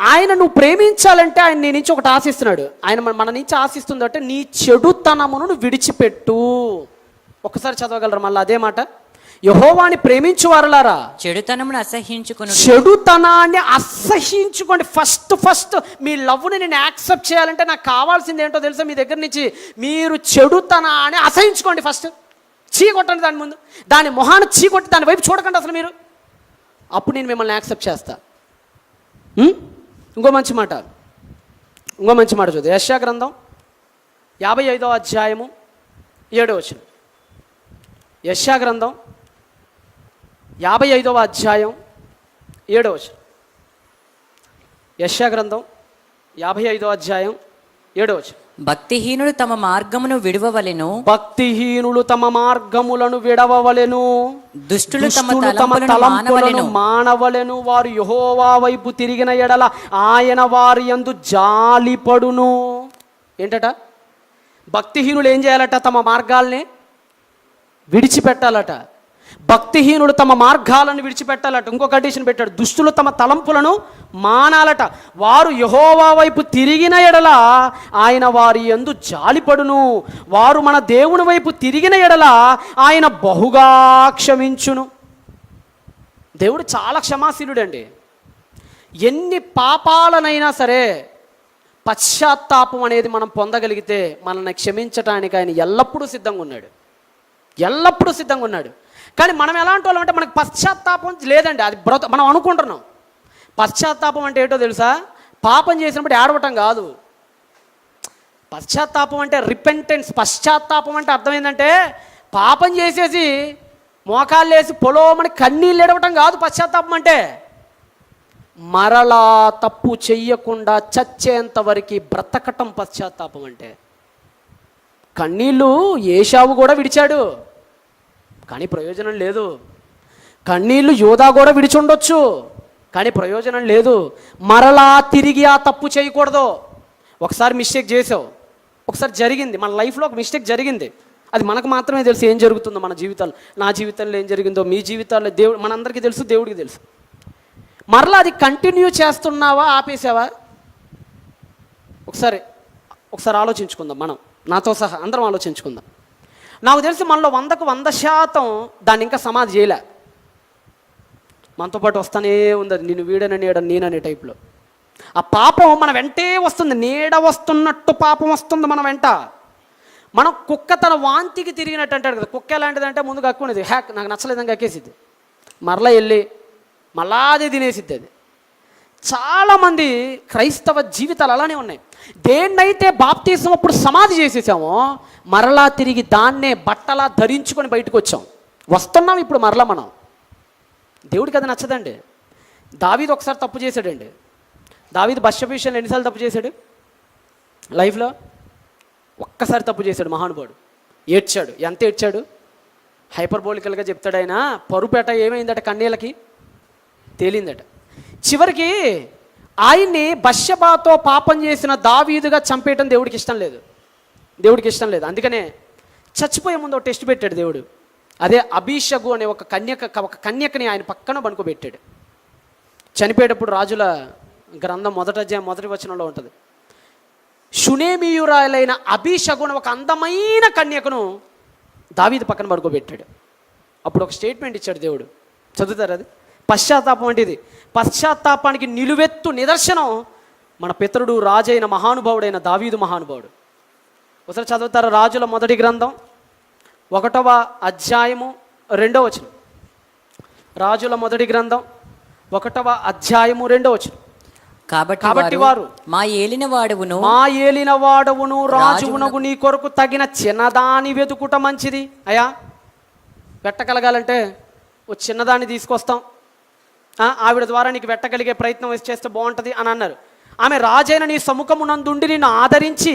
[SPEAKER 2] ఆయన నువ్వు ప్రేమించాలంటే ఆయన నీ నుంచి ఒకటి ఆశిస్తున్నాడు. ఆయన మన నుంచి ఆశిస్తుంది అంటే నీ చెడుతనమును విడిచిపెట్టు. ఒకసారి చదవగలరు మళ్ళీ అదే మాట. యెహోవాని ప్రేమించు వారలారా,
[SPEAKER 4] చెడుతనమును అసహ్యించుకొనుడి.
[SPEAKER 2] చెడుతనాన్ని అసహ్యించుకోండి. ఫస్ట్ మీ లవ్ని నేను యాక్సెప్ట్ చేయాలంటే నాకు కావాల్సింది ఏంటో తెలుసా? మీ దగ్గర నుంచి మీరు చెడుతనాన్ని అసహ్యించుకోండి. ఫస్ట్ చీకొట్టండి దాని ముందు, దాని మొహాన్ని చీకొట్టి దాని వైపు చూడకండి అసలు మీరు. అప్పుడు నేను మిమ్మల్ని యాక్సెప్ట్ చేస్తా. ఇంకో మంచి మాట చూద్దాం. యెషయా గ్రంథం 55వ అధ్యాయము 7వ వచనం. యెషయా గ్రంథం 55వ అధ్యాయం 7వ వచనం. యెషయా గ్రంథం 55వ అధ్యాయం 7వ వచనం.
[SPEAKER 4] భక్తిహీనులు తమ మార్గమును విడువవలెను. దుష్టులు తమ తలంపులను
[SPEAKER 2] మానవలెను. వారు యెహోవా వైపు తిరిగిన ఎడల ఆయన వారి యందు జాలిపడును. ఏంటట? భక్తిహీనులు ఏం చేయాలట? తమ మార్గాల్ని విడిచిపెట్టాలట. భక్తిహీనుడు తమ మార్గాలను విడిచిపెట్టాలట. ఇంకో కండిషన్ పెట్టాడు, దుష్టులు తమ తలంపులను మానాలట. వారు యెహోవా వైపు తిరిగిన ఎడల ఆయన వారి యందు జాలిపడును. వారు మన దేవుని వైపు తిరిగిన ఎడల ఆయన బహుగా క్షమించును. దేవుడు చాలా క్షమాశీలుడండి. ఎన్ని పాపాలనైనా సరే పశ్చాత్తాపం అనేది మనం పొందగలిగితే మనల్ని క్షమించటానికి ఆయన ఎల్లప్పుడూ సిద్ధంగా ఉన్నాడు. కానీ మనం ఎలాంటి వాళ్ళం అంటే మనకు పశ్చాత్తాపం లేదండి. అది మనం అనుకుంటున్నాం. పశ్చాత్తాపం అంటే ఏంటో తెలుసా? పాపం చేసినప్పుడు ఏడవటం కాదు. పశ్చాత్తాపం అంటే రిపెంటెన్స్. పశ్చాత్తాపం అంటే అర్థం ఏంటంటే పాపం చేసేసి మోకాళ్ళు వేసి పొలోమని కన్నీళ్ళు ఏడవటం కాదు పశ్చాత్తాపం అంటే. మరలా తప్పు చెయ్యకుండా చచ్చేంత వరకు బ్రతకటం పశ్చాత్తాపం అంటే. కన్నీళ్ళు ఏశావు కూడా విడిచాడు, కానీ ప్రయోజనం లేదు. కన్నీళ్ళు యోధా కూడా విడిచి ఉండొచ్చు, కానీ ప్రయోజనం లేదు. మరలా తిరిగి ఆ తప్పు చేయకూడదు. ఒకసారి మిస్టేక్ చేసావు, ఒకసారి జరిగింది, మన లైఫ్లో ఒక మిస్టేక్ జరిగింది, అది మనకు మాత్రమే తెలుసు ఏం జరుగుతుందో మన జీవితాల్లో. నా జీవితంలో ఏం జరిగిందో, మీ జీవితాల్లో దేవుడు మనందరికీ తెలుసు, దేవుడికి తెలుసు. మరలా అది కంటిన్యూ చేస్తున్నావా, ఆపేసావా? ఒకసారి ఆలోచించుకుందాం. మనం నాతో సహా అందరం ఆలోచించుకుందాం. నాకు తెలిసి మనలో 100కు 100% దాన్ని ఇంకా సమాధి చేయలే. మనతో పాటు వస్తానే ఉంది అది, నేను వీడని నీడ నేననే టైప్లో. ఆ పాపం మన వెంటే వస్తుంది, నీడ వస్తున్నట్టు పాపం వస్తుంది మన వెంట. మనం కుక్క తన వాంతికి తిరిగినట్టు అంటాడు కదా. కుక్క ఎలాంటిదంటే ముందుకు అక్కునేది, హ్యాక్ నాకు నచ్చలేదని అక్కేసిద్ది, మరలా వెళ్ళి మళ్ళా అదే తినేసిద్ది. అది చాలామంది క్రైస్తవ జీవితాలు అలానే ఉన్నాయి. దేన్నైతే బాప్తీసం అప్పుడు సమాధి చేసేసామో మరలా తిరిగి దాన్నే బట్టలా ధరించుకొని బయటకు వచ్చాం, వస్తున్నాం ఇప్పుడు మరలా మనం. దేవుడికి అది నచ్చదండి. దావీదు ఒకసారి తప్పు చేశాడండి. దావీదు బత్షెబ విషయంలో ఎన్నిసార్లు తప్పు చేశాడు లైఫ్లో? ఒక్కసారి తప్పు చేశాడు మహానుభావుడు. ఏడ్చాడు. ఎంత ఏడ్చాడు? హైపర్బోలికల్గా చెప్తాడు ఆయన. పరుపేట ఏమైందట, కన్నీళ్ళకి తేలిందట. చివరికి ఆయన్ని బత్షెబతో పాపం చేసిన దావీదుగా చంపేయటం దేవుడికి ఇష్టం లేదు. అందుకనే చచ్చిపోయే ముందు ఒక టెస్ట్ పెట్టాడు దేవుడు. అదే అబీషగు అనే ఒక కన్యకని ఆయన పక్కన పనుకోబెట్టాడు. చనిపోయేటప్పుడు రాజుల గ్రంథం 1వ అధ్యాయం 1వ వచనంలో ఉంటుంది. షునేమీయురాలైన అబీషగు అనే ఒక అందమైన కన్యకను దావీదు పక్కన పడుకోబెట్టాడు. అప్పుడు ఒక స్టేట్మెంట్ ఇచ్చాడు దేవుడు, చదువుతారు అది. పశ్చాత్తాపం అంటే ఇది. పశ్చాత్తాపానికి నిలువెత్తు నిదర్శనం మన పితరుడు రాజైన మహానుభావుడైన దావీదు మహానుభావుడు. ఒకసారి చదువుతారు రాజుల 1వ గ్రంథం 1వ అధ్యాయము 2వ వచనం. రాజుల 1వ గ్రంథం 1వ అధ్యాయము 2వ వచనం. కాబట్టి వారు
[SPEAKER 4] మా ఏలిన వాడవును
[SPEAKER 2] రాజువునకు నీ కొరకు తగిన చిన్నదాని వెతుకుట మంచిది. అయ్యా, పెట్టగలగాలంటే ఓ చిన్నదాన్ని తీసుకొస్తాం, ఆవిడ ద్వారా నీకు వెట్టగలిగే ప్రయత్నం చేస్తే బాగుంటుంది అని అన్నారు. ఆమె రాజైన నీ సముఖమునందుండి నిన్ను ఆదరించి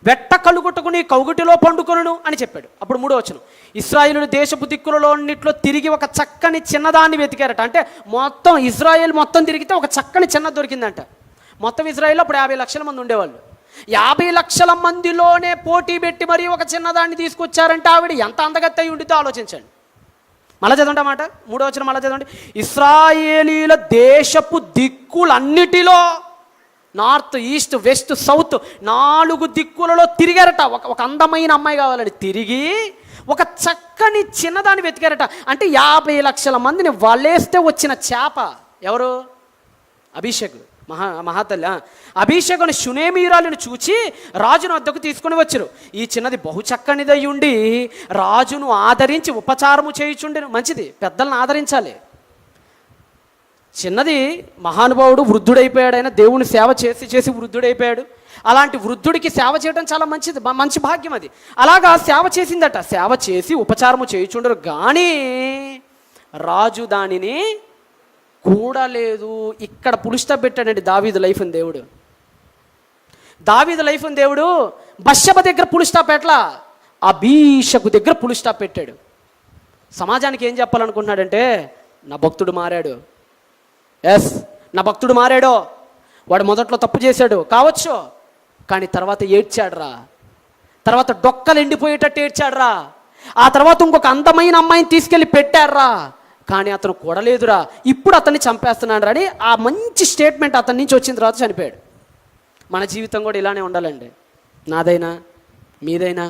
[SPEAKER 2] వెట్ట కలుగుటకు నీ కౌగుటిలో పండుకొనును అని చెప్పాడు. అప్పుడు 3వ వచనం. ఇశ్రాయేలు దేశపు దిక్కులలో అన్నిట్లో తిరిగి ఒక చక్కని చిన్నదాన్ని వెతికారట. అంటే మొత్తం ఇజ్రాయేల్ మొత్తం తిరిగితే ఒక చక్కని చిన్నది దొరికిందంట. మొత్తం ఇజ్రాయేల్లో అప్పుడు 50 లక్షల మంది ఉండేవాళ్ళు. 50 లక్షల మందిలోనే పోటీ పెట్టి మరీ ఒక చిన్నదాన్ని తీసుకొచ్చారంటే ఆవిడ ఎంత అందగత్తి అయి ఉండితో ఆలోచించండి. మళ్ళా చదవండి మాట, 3వ వచనం మళ్ళా చదవండి. ఇశ్రాయేలీల దేశపు దిక్కులన్నిటిలో, నార్త్, ఈస్ట్, వెస్ట్, సౌత్ 4 దిక్కులలో తిరిగారట. ఒక అందమైన అమ్మాయి కావాలని తిరిగి ఒక చక్కని చిన్నదాన్ని వెతికారట. అంటే 50 లక్షల మందిని వలేస్తే వచ్చిన చేప ఎవరు? అభిషేకుడు, మహాతల్లి. అభిషేకుని షునేమీయురాలిని చూచి రాజును వద్దకు తీసుకుని వచ్చారు. ఈ చిన్నది బహు చక్కనిదై ఉండి రాజును ఆదరించి ఉపచారము చేయుచుండెను. మంచిది, పెద్దలను ఆదరించాలి. చిన్నది మహానుభావుడు వృద్ధుడైపోయాడు. ఆయన దేవుని సేవ చేసి చేసి వృద్ధుడైపోయాడు. అలాంటి వృద్ధుడికి సేవ చేయడం చాలా మంచిది, మంచి భాగ్యం అది. అలాగా సేవ చేసిందట. సేవ చేసి ఉపచారము చేయుచుండరు కానీ రాజు దానిని కూడలేదు. ఇక్కడ పులుస్టాప్ పెట్టాడండి దావీదు లైఫ్ని దేవుడు. దావీదు లైఫ్ని దేవుడు బత్షెబ దగ్గర పులుస్టాప్ పెట్టలా, అబీషగు దగ్గర పులుస్టాప్ పెట్టాడు. సమాజానికి ఏం చెప్పాలనుకుంటున్నాడంటే, నా భక్తుడు మారాడు. ఎస్, నా భక్తుడు మారాడో, వాడు మొదట్లో తప్పు చేశాడు కావచ్చు, కానీ తర్వాత ఏడ్చాడురా, తర్వాత డొక్కలు ఎండిపోయేటట్టు ఏడ్చాడురా, ఆ తర్వాత ఇంకొక అందమైన అమ్మాయిని తీసుకెళ్ళి పెట్టారా, కానీ అతను కూడలేదురా, ఇప్పుడు అతన్ని చంపేస్తున్నాడు అని ఆ మంచి స్టేట్మెంట్ అతని నుంచి వచ్చిన తర్వాత చనిపోయాడు. మన జీవితం కూడా ఇలానే ఉండాలండి. నాదైనా మీదైనా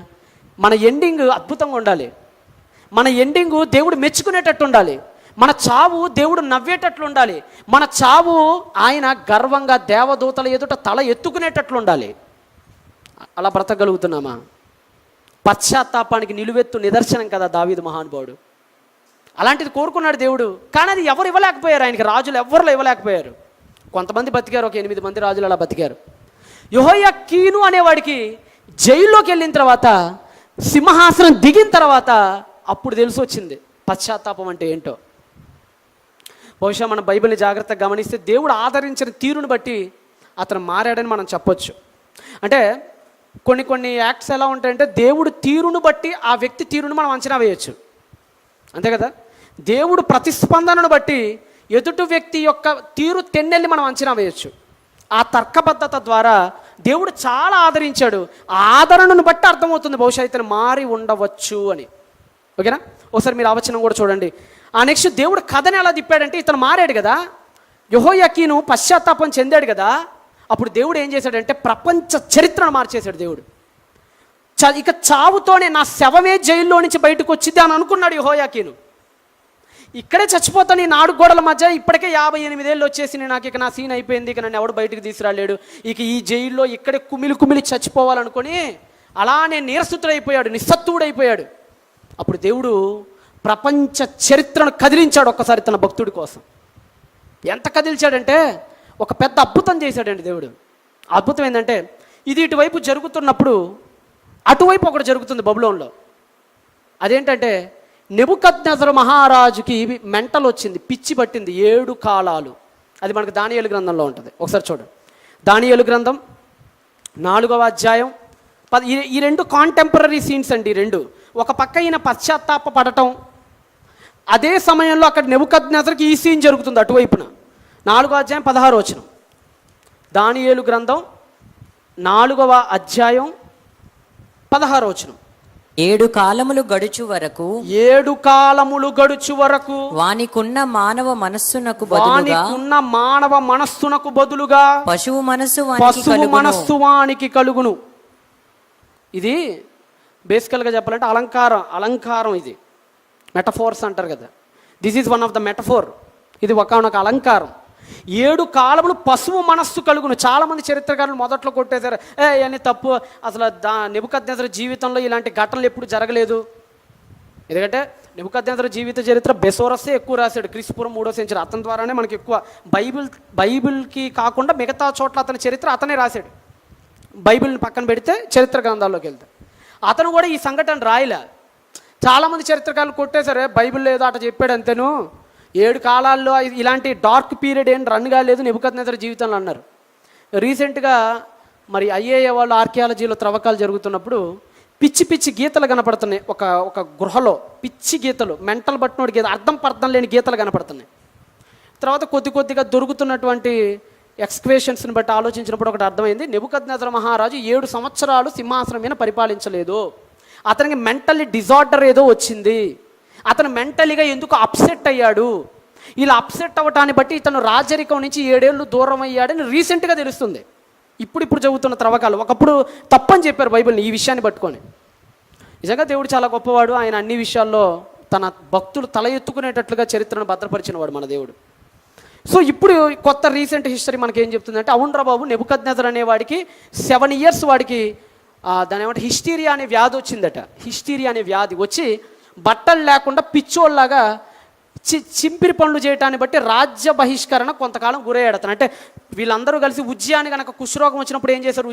[SPEAKER 2] మన ఎండింగ్ అద్భుతంగా ఉండాలి. మన ఎండింగ్ దేవుడు మెచ్చుకునేటట్టు ఉండాలి. మన చావు దేవుడు నవ్వేటట్లు ఉండాలి. మన చావు ఆయన గర్వంగా దేవదూతల ఎదుట తల ఎత్తుకునేటట్లు ఉండాలి. అలా బ్రతకగలుగుతున్నామా? పశ్చాత్తాపానికి నిలువెత్తు నిదర్శనం కదా దావీదు మహానుభావుడు. అలాంటిది కోరుకున్నాడు దేవుడు, కానీ అది ఎవరు ఇవ్వలేకపోయారు. ఆయనకి రాజులు ఎవరు ఇవ్వలేకపోయారు. కొంతమంది బతికారు, ఒక 8 మంది రాజులు అలా బతికారు. యెహోయాకీను అనేవాడికి జైల్లోకి వెళ్ళిన తర్వాత, సింహాసనం దిగిన తర్వాత అప్పుడు తెలిసి వచ్చింది పశ్చాత్తాపం అంటే ఏంటో.
[SPEAKER 3] బహుశా మన బైబిల్ని జాగ్రత్తగా గమనిస్తే దేవుడు ఆదరించిన తీరుని బట్టి అతను మారాడని మనం చెప్పొచ్చు. అంటే కొన్ని యాక్ట్స్ ఎలా ఉంటాయంటే దేవుడు తీరును బట్టి ఆ వ్యక్తి తీరును మనం అంచనా వేయచ్చు, అంతే కదా. దేవుడు ప్రతిస్పందనను బట్టి ఎదుటి వ్యక్తి యొక్క తీరు తెన్నెల్లి మనం అంచనా వేయచ్చు. ఆ తర్కబద్ధత ద్వారా దేవుడు చాలా ఆదరించాడు. ఆ ఆదరణను బట్టి అర్థమవుతుంది బహుశా ఇతను మారి ఉండవచ్చు అని. ఓకేనా, ఒకసారి మీరు ఆవచనం కూడా చూడండి. ఆ నెక్స్ట్ దేవుడు కథని ఎలా తిప్పాడంటే, ఇతను మారాడు కదా, యెహోయాకీను పశ్చాత్తాపం చెందాడు కదా, అప్పుడు దేవుడు ఏం చేశాడంటే ప్రపంచ చరిత్రను మార్చేశాడు దేవుడు. ఇక చావుతోనే నా శవమే జైల్లో నుంచి బయటకు వచ్చింది అని అనుకున్నాడు యెహోయాకీను. ఇక్కడే చచ్చిపోతాను ఈ 4 గోడల మధ్య, ఇప్పటికే 58 ఏళ్ళు వచ్చేసి నాకు ఇక నా సీన్ అయిపోయింది, ఇక నన్ను ఎవడు బయటకు తీసుకురాలేడు, ఇక ఈ జైల్లో ఇక్కడే కుమిలి చచ్చిపోవాలనుకొని అలానే నీరస్తుడైపోయాడు, నిస్సత్తుడైపోయాడు. అప్పుడు దేవుడు ప్రపంచ చరిత్రను కదిలించాడు ఒక్కసారి తన భక్తుడి కోసం. ఎంత కదిలించాడంటే ఒక పెద్ద అద్భుతం చేశాడండి దేవుడు. అద్భుతం ఏంటంటే, ఇది ఇటువైపు జరుగుతున్నప్పుడు అటువైపు ఒకటి జరుగుతుంది బబులోన్లో. అదేంటంటే నెబుకద్నెజరు మహారాజుకి మెంటల్ వచ్చింది, పిచ్చి పట్టింది 7 కాలాలు. అది మనకు దానియేలు గ్రంథంలో ఉంటుంది. ఒకసారి చూడండి, దానియేలు గ్రంథం 4వ అధ్యాయం. ఈ 2 కాంటెంపరీ సీన్స్ అండి. ఈ 2 ఒక పక్క ఈయన పశ్చాత్తాప పడటం, అదే సమయంలో అక్కడ నెబుకద్నెజరుకి ఈ సీన్ జరుగుతుంది అటువైపున. 4వ అధ్యాయం 16వ వచనం. దానియేలు గ్రంథం 4వ అధ్యాయం 16వ వచనం.
[SPEAKER 4] 7 కాలములు గడుచు వరకు
[SPEAKER 3] 7 కాలములు గడుచు వరకు
[SPEAKER 4] వానికున్న మానవ మనస్సునకు
[SPEAKER 3] బదులుగా
[SPEAKER 4] పశువు
[SPEAKER 3] మనస్సు వానికి కలుగును. ఇది బేసికల్గా చెప్పాలంటే అలంకారం. ఇది మెటఫోర్స్ అంటారు కదా. This is one of the metaphor. ఇది ఒకనొక అలంకారం. 7 కాలములు పశువు మనస్సు కలుగును. చాలామంది చరిత్రకారులు మొదట్లో కొట్టేశారు, అని తప్పు, అసలు నెబుకద్నెజరు జీవితంలో ఇలాంటి ఘటనలు ఎప్పుడు జరగలేదు. ఎందుకంటే నెబుకద్నెజరు జీవిత చరిత్ర బెసోరస్సే ఎక్కువ రాశాడు, క్రీస్తుపూర్వం 3వ సెంచరీ. అతని ద్వారానే మనకి ఎక్కువ బైబిల్కి కాకుండా మిగతా చోట్ల అతని చరిత్ర అతనే రాశాడు. బైబిల్ని పక్కన పెడితే చరిత్ర గ్రంథాల్లోకి వెళ్తే అతను కూడా ఈ సంఘటన రాయలే. చాలామంది చరిత్రకారులు కొట్టేశారు, బైబిల్ ఏదో అట చెప్పాడు అంతేను, 7 కాలాల్లో ఇలాంటి డార్క్ పీరియడ్ ఏం రన్ కాలేదు నెబుకద్నెజరు జీవితంలో అన్నారు. రీసెంట్గా మరి ఐఏఏ వాళ్ళు ఆర్కియాలజీలో త్రవ్వకాలు జరుగుతున్నప్పుడు పిచ్చి గీతలు కనపడుతున్నాయి. ఒక గృహలో పిచ్చి గీతలు, మెంటల్ బట్టినోడి గీత, అర్థం లేని గీతలు కనపడుతున్నాయి. తర్వాత కొద్దిగా దొరుకుతున్నటువంటి ఎక్స్క్వేషన్స్ని బట్టి ఆలోచించినప్పుడు ఒకటి అర్థమైంది, నెబుకద్నెజరు మహారాజు 7 సంవత్సరాలు సింహాసనం మీద పరిపాలించలేదు. అతనికి మెంటల్లీ డిజార్డర్ ఏదో వచ్చింది. అతను మెంటలీగా ఎందుకు అప్సెట్ అయ్యాడు. ఇలా అప్సెట్ అవ్వటాన్ని బట్టి ఇతను రాజరికం నుంచి 7 ఏళ్ళు దూరం అయ్యాడని రీసెంట్గా తెలుస్తుంది. ఇప్పుడు చదువుతున్న త్రవ్వకాలు. ఒకప్పుడు తప్పని చెప్పారు బైబిల్ని ఈ విషయాన్ని పట్టుకొని. నిజంగా దేవుడు చాలా గొప్పవాడు. ఆయన అన్ని విషయాల్లో తన భక్తులు తల ఎత్తుకునేటట్లుగా చరిత్రను భద్రపరిచినవాడు మన దేవుడు. సో ఇప్పుడు కొత్త రీసెంట్ హిస్టరీ మనకేం చెప్తుందంటే, అవునరా బాబు, నెబుకద్నెజరు అనేవాడికి 7 years వాడికి దాని ఏమంటే హిస్టీరియా అనే వ్యాధి వచ్చిందట. హిస్టీరియా అనే వ్యాధి వచ్చి బట్టలు లేకుండా పిచ్చోళ్ళలాగా చింపిరి పనులు చేయటాన్ని బట్టి రాజ్య బహిష్కరణ కొంతకాలం గురయ్యాడు అతను. అంటే వీళ్ళందరూ కలిసి ఉజ్జయాని కనుక కుష్ఠరోగం వచ్చినప్పుడు ఏం చేశారు,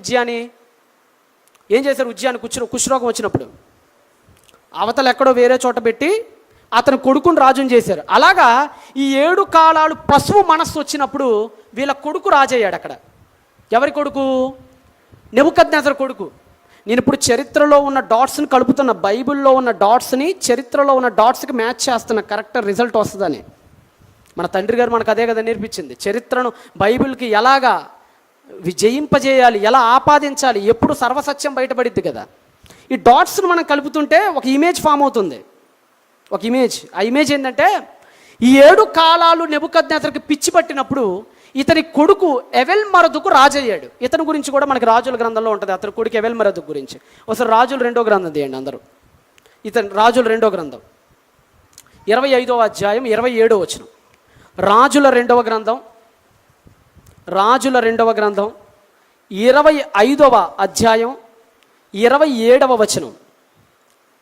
[SPEAKER 3] కుష్ఠరోగం వచ్చినప్పుడు అవతల ఎక్కడో వేరే చోట పెట్టి అతను కొడుకుని రాజుని చేశారు. అలాగా ఈ 7 కాలాలు పశువు మనస్సు వచ్చినప్పుడు వీళ్ళ కొడుకు రాజయ్యాడు అక్కడ. ఎవరి కొడుకు? నెబుకద్నెజరు కొడుకు. నేను ఇప్పుడు చరిత్రలో ఉన్న డాట్స్ని కలుపుతున్న, బైబిల్లో ఉన్న డాట్స్ని చరిత్రలో ఉన్న డాట్స్కి మ్యాచ్ చేస్తున్న, కరెక్ట్ రిజల్ట్ వస్తుందని. మన తండ్రి గారు మనకు అదే కదా నేర్పించింది. చరిత్రను బైబిల్కి ఎలాగా జయింపజేయాలి, ఎలా ఆపాదించాలి, ఎప్పుడు సర్వసత్యం బయటపడిద్ది కదా. ఈ డాట్స్ను మనం కలుపుతుంటే ఒక ఇమేజ్ ఫామ్ అవుతుంది. ఒక ఇమేజ్. ఆ ఇమేజ్ ఏంటంటే, ఈ 7 కాలాలు నెబుకద్నెజరుకి పిచ్చి పట్టినప్పుడు ఇతని కొడుకు ఎవెల్మెరోదకు రాజయ్యాడు. ఇతని గురించి కూడా మనకి రాజుల గ్రంథంలో ఉంటుంది, అతని కొడుకు ఎవెల్మెరోదకు గురించి. ఒకసారి రాజుల 2వ గ్రంథం తీయండి అందరూ. రాజుల 2వ గ్రంథం 25వ అధ్యాయం 27వ వచనం. రాజుల 2వ గ్రంథం 25వ అధ్యాయం 27వ వచనం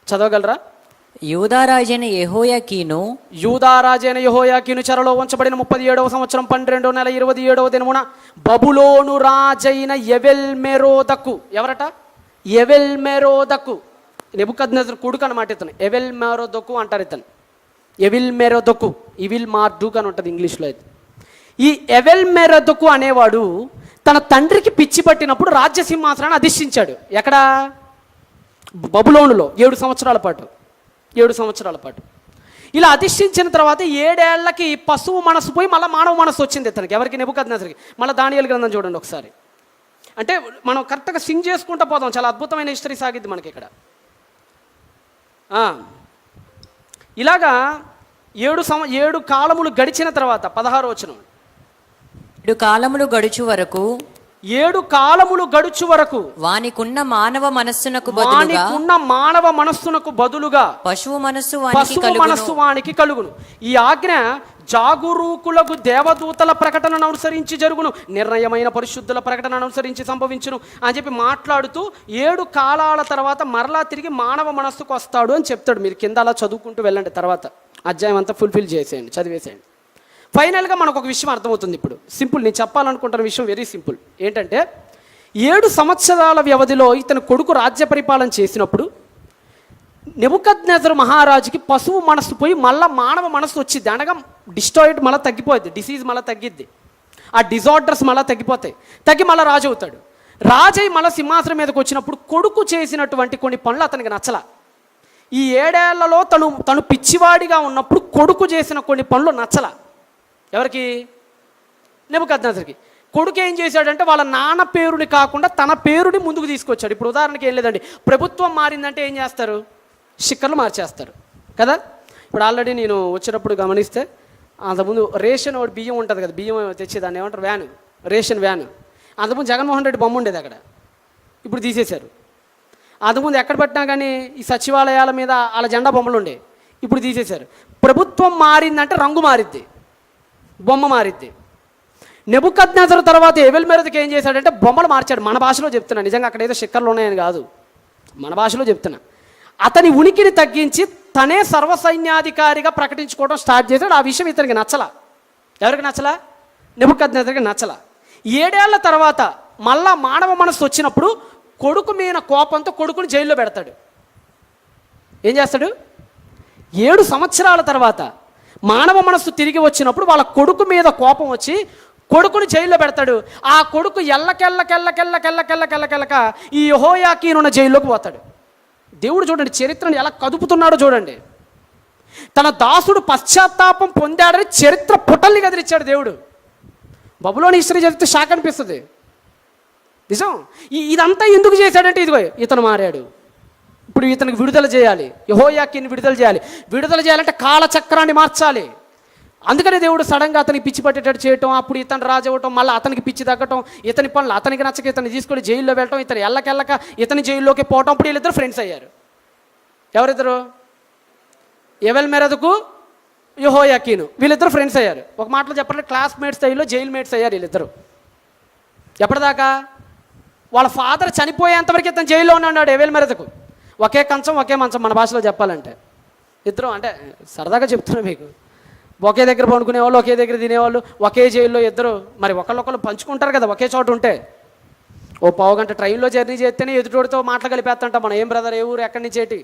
[SPEAKER 3] చదవగలరా?
[SPEAKER 4] యూదారాజైన యెహోయాకీను చెరలో ఉంచబడిన 37వ సంవత్సరం 12వ నెల 27వ దినమున బబులోను రాజైన ఎవెల్మెరోదకు. ఎవరట? ఎవెల్మెరోదకు. నెబుకద్నెజరు కొడుకు అన్నమాట ఇతను. ఎవెల్మెరోదకు అంటారు ఇతను. ఎవెల్మెరోదకు
[SPEAKER 3] ఇవిల్ మార్డుక్ అని ఉంటుంది ఇంగ్లీష్లో అయితే. ఈ ఎవెల్ మెరొదకు అనేవాడు తన తండ్రికి పిచ్చి పట్టినప్పుడు రాజ్య సింహాసనాన్ని అధిష్ఠించాడు. ఎక్కడ? బబులోనులో 7 సంవత్సరాల పాటు. 7 సంవత్సరాల పాటు ఇలా అధిష్ఠించిన తర్వాత 7 ఏళ్లకి పశువు మనసు పోయి మళ్ళీ మానవ మనసు వచ్చింది ఇతనికి. ఎవరికి? నెబుకద్నెజరుకి. మళ్ళీ దానియేలు గ్రంథం చూడండి ఒకసారి. అంటే మనం కరెక్ట్గా సింగ్ చేసుకుంటూ పోదాం, చాలా అద్భుతమైన హిస్టరీ సాగిద్ది మనకి ఇక్కడ. ఇలాగా 7 కాలములు గడిచిన తర్వాత 16వ వచనం.
[SPEAKER 4] 7 కాలములు గడుచు వరకు
[SPEAKER 3] 7 కాలములు గడుచు వరకు
[SPEAKER 4] వానికున్న మానవ మనస్సునకు బదులుగా
[SPEAKER 3] పశువు మనస్సు
[SPEAKER 4] వానికి
[SPEAKER 3] కలుగును. ఈ ఆజ్ఞ జాగురూకులకు దేవదూతల ప్రకటనను అనుసరించి జరుగును, నిర్ణయమైన పరిశుద్ధుల ప్రకటనను అనుసరించి సంభవించును అని చెప్పి మాట్లాడుతూ 7 కాలాల తర్వాత మరలా తిరిగి మానవ మనస్సుకు వస్తాడు అని చెప్తాడు. మీరు కింద అలా చదువుకుంటూ వెళ్ళండి, తర్వాత అధ్యాయం అంతా ఫుల్ఫిల్ చేసేయండి, చదివేసేయండి. ఫైనల్గా మనకు ఒక విషయం అర్థమవుతుంది. ఇప్పుడు సింపుల్, నేను చెప్పాలనుకుంటున్న విషయం వెరీ సింపుల్. ఏంటంటే 7 సంవత్సరాల వ్యవధిలో ఇతని కొడుకు రాజ్య పరిపాలన చేసినప్పుడు నెబుకద్నెజరు మహారాజుకి పశువు మనస్సు పోయి మళ్ళీ మానవ మనస్సు వచ్చింది. అనగా డిస్టాయిడ్ మళ్ళీ తగ్గిపోద్ది, డిసీజ్ మళ్ళీ తగ్గిద్ది, ఆ డిజార్డర్స్ మళ్ళీ తగ్గిపోతాయి, తగ్గి మళ్ళీ రాజు అవుతాడు. రాజయ్య మళ్ళీ సింహాసనం మీదకి వచ్చినప్పుడు కొడుకు చేసినటువంటి కొన్ని పనులు అతనికి నచ్చల. ఈ 7 ఏళ్లలో తను పిచ్చివాడిగా ఉన్నప్పుడు కొడుకు చేసిన కొన్ని పనులు నచ్చల. ఎవరికి? నెబుకద్నెజరుకి. కొడుకు ఏం చేశాడంటే వాళ్ళ నాన్న పేరుని కాకుండా తన పేరుని ముందుకు తీసుకొచ్చాడు. ఇప్పుడు ఉదాహరణకి ఏం లేదండి, ప్రభుత్వం మారిందంటే ఏం చేస్తారు? స్టిక్కర్లు మార్చేస్తారు కదా. ఇప్పుడు ఆల్రెడీ నేను వచ్చినప్పుడు గమనిస్తే అంతకుముందు రేషన్ ఒకటి బియ్యం ఉంటుంది కదా, బియ్యం తెచ్చేదాన్ని ఏమంటారు, వ్యాన్, రేషన్ వ్యాన్. అంతకుముందు జగన్మోహన్ రెడ్డి బొమ్మ ఉండేది అక్కడ, ఇప్పుడు తీసేశారు. అంతకుముందు ఎక్కడ పెట్టినా కానీ ఈ సచివాలయాల మీద వాళ్ళ జెండా బొమ్మలు ఉండే, ఇప్పుడు తీసేశారు. ప్రభుత్వం మారిందంటే రంగు మారిద్ది, బొమ్మ మారిద్ది. నెబుకద్నెజరు తర్వాత ఎవెల్ మెరొదకు ఏం చేశాడంటే బొమ్మలు మార్చాడు. మన భాషలో చెప్తున్నా, నిజంగా అక్కడ ఏదో స్టిక్కర్లు ఉన్నాయని కాదు, మన భాషలో చెప్తున్నా. అతని ఉనికిని తగ్గించి తనే సర్వసైన్యాధికారిగా ప్రకటించుకోవడం స్టార్ట్ చేశాడు. ఆ విషయం ఇతనికి నచ్చల. ఎవరికి నచ్చల? నెబుకద్నెజరుకి నచ్చల. 7 ఏళ్ల తర్వాత మళ్ళా మానవ మనస్సు వచ్చినప్పుడు కొడుకు మీద కోపంతో కొడుకుని జైల్లో పెడతాడు. ఏం చేస్తాడు? 7 సంవత్సరాల తర్వాత మానవ మనస్సు తిరిగి వచ్చినప్పుడు వాళ్ళ కొడుకు మీద కోపం వచ్చి కొడుకుని జైల్లో పెడతాడు. ఆ కొడుకు ఎల్లకెళ్ళక ఈ యెహోయాకీనున్న జైల్లోకి పోతాడు. దేవుడు చూడండి చరిత్రను ఎలా కదుపుతున్నాడో చూడండి. తన దాసుడు పశ్చాత్తాపం పొందాడని చరిత్ర పుటల్ని కదిలిచ్చాడు దేవుడు. బబులోని హిస్టరీ చదివితే షాక్ అనిపిస్తుంది. నిజం. ఇదంతా ఎందుకు చేశాడంటే ఇదిగో ఇతను మారాడు, ఇప్పుడు ఇతనికి విడుదల చేయాలి, యెహోయాకీని విడుదల చేయాలి. విడుదల చేయాలంటే కాలచక్రాన్ని మార్చాలి. అందుకనే దేవుడు సడన్గా అతనికి పిచ్చి పట్టేటట్టు చేయటం, అప్పుడు ఇతను రాజు అవ్వటం, మళ్ళీ అతనికి పిచ్చి తగ్గటం, ఇతని పనులు అతనికి నచ్చక ఇతన్ని తీసుకొని జైల్లో వెళ్ళటం, ఇతను ఎల్లకెళ్ళక ఇతని జైల్లోకి పోవటం. అప్పుడు వీళ్ళిద్దరు ఫ్రెండ్స్ అయ్యారు. ఎవరిద్దరు? ఎవెల్ మెరొదకు, యెహోయాకీను, వీళ్ళిద్దరు ఫ్రెండ్స్ అయ్యారు. ఒక మాటలో చెప్పాలంటే క్లాస్మేట్స్ స్టైల్లో జైల్ మేట్స్ అయ్యారు వీళ్ళిద్దరు. ఎప్పటిదాకా? వాళ్ళ ఫాదర్ చనిపోయేంతవరకు ఇతను జైల్లో ఉన్నాడు ఎవెల్ మెరొదకు. ఒకే కంచం ఒకే మంచం, మన భాషలో చెప్పాలంటే. ఇద్దరు అంటే సరదాగా చెప్తున్నా మీకు, ఒకే దగ్గర పండుకునేవాళ్ళు, ఒకే దగ్గర తినేవాళ్ళు, ఒకే జైల్లో ఇద్దరు. మరి ఒకళ్ళొకళ్ళు పంచుకుంటారు కదా ఒకే చోట ఉంటే. ఓ పావుగంట ట్రైన్లో జర్నీ చేస్తేనే ఎదుటోడితో మాటలు కలిపేస్తాంట. మనం ఏం బ్రదర్, ఏ ఊరు, ఎక్కడి నుంచి ఏంటి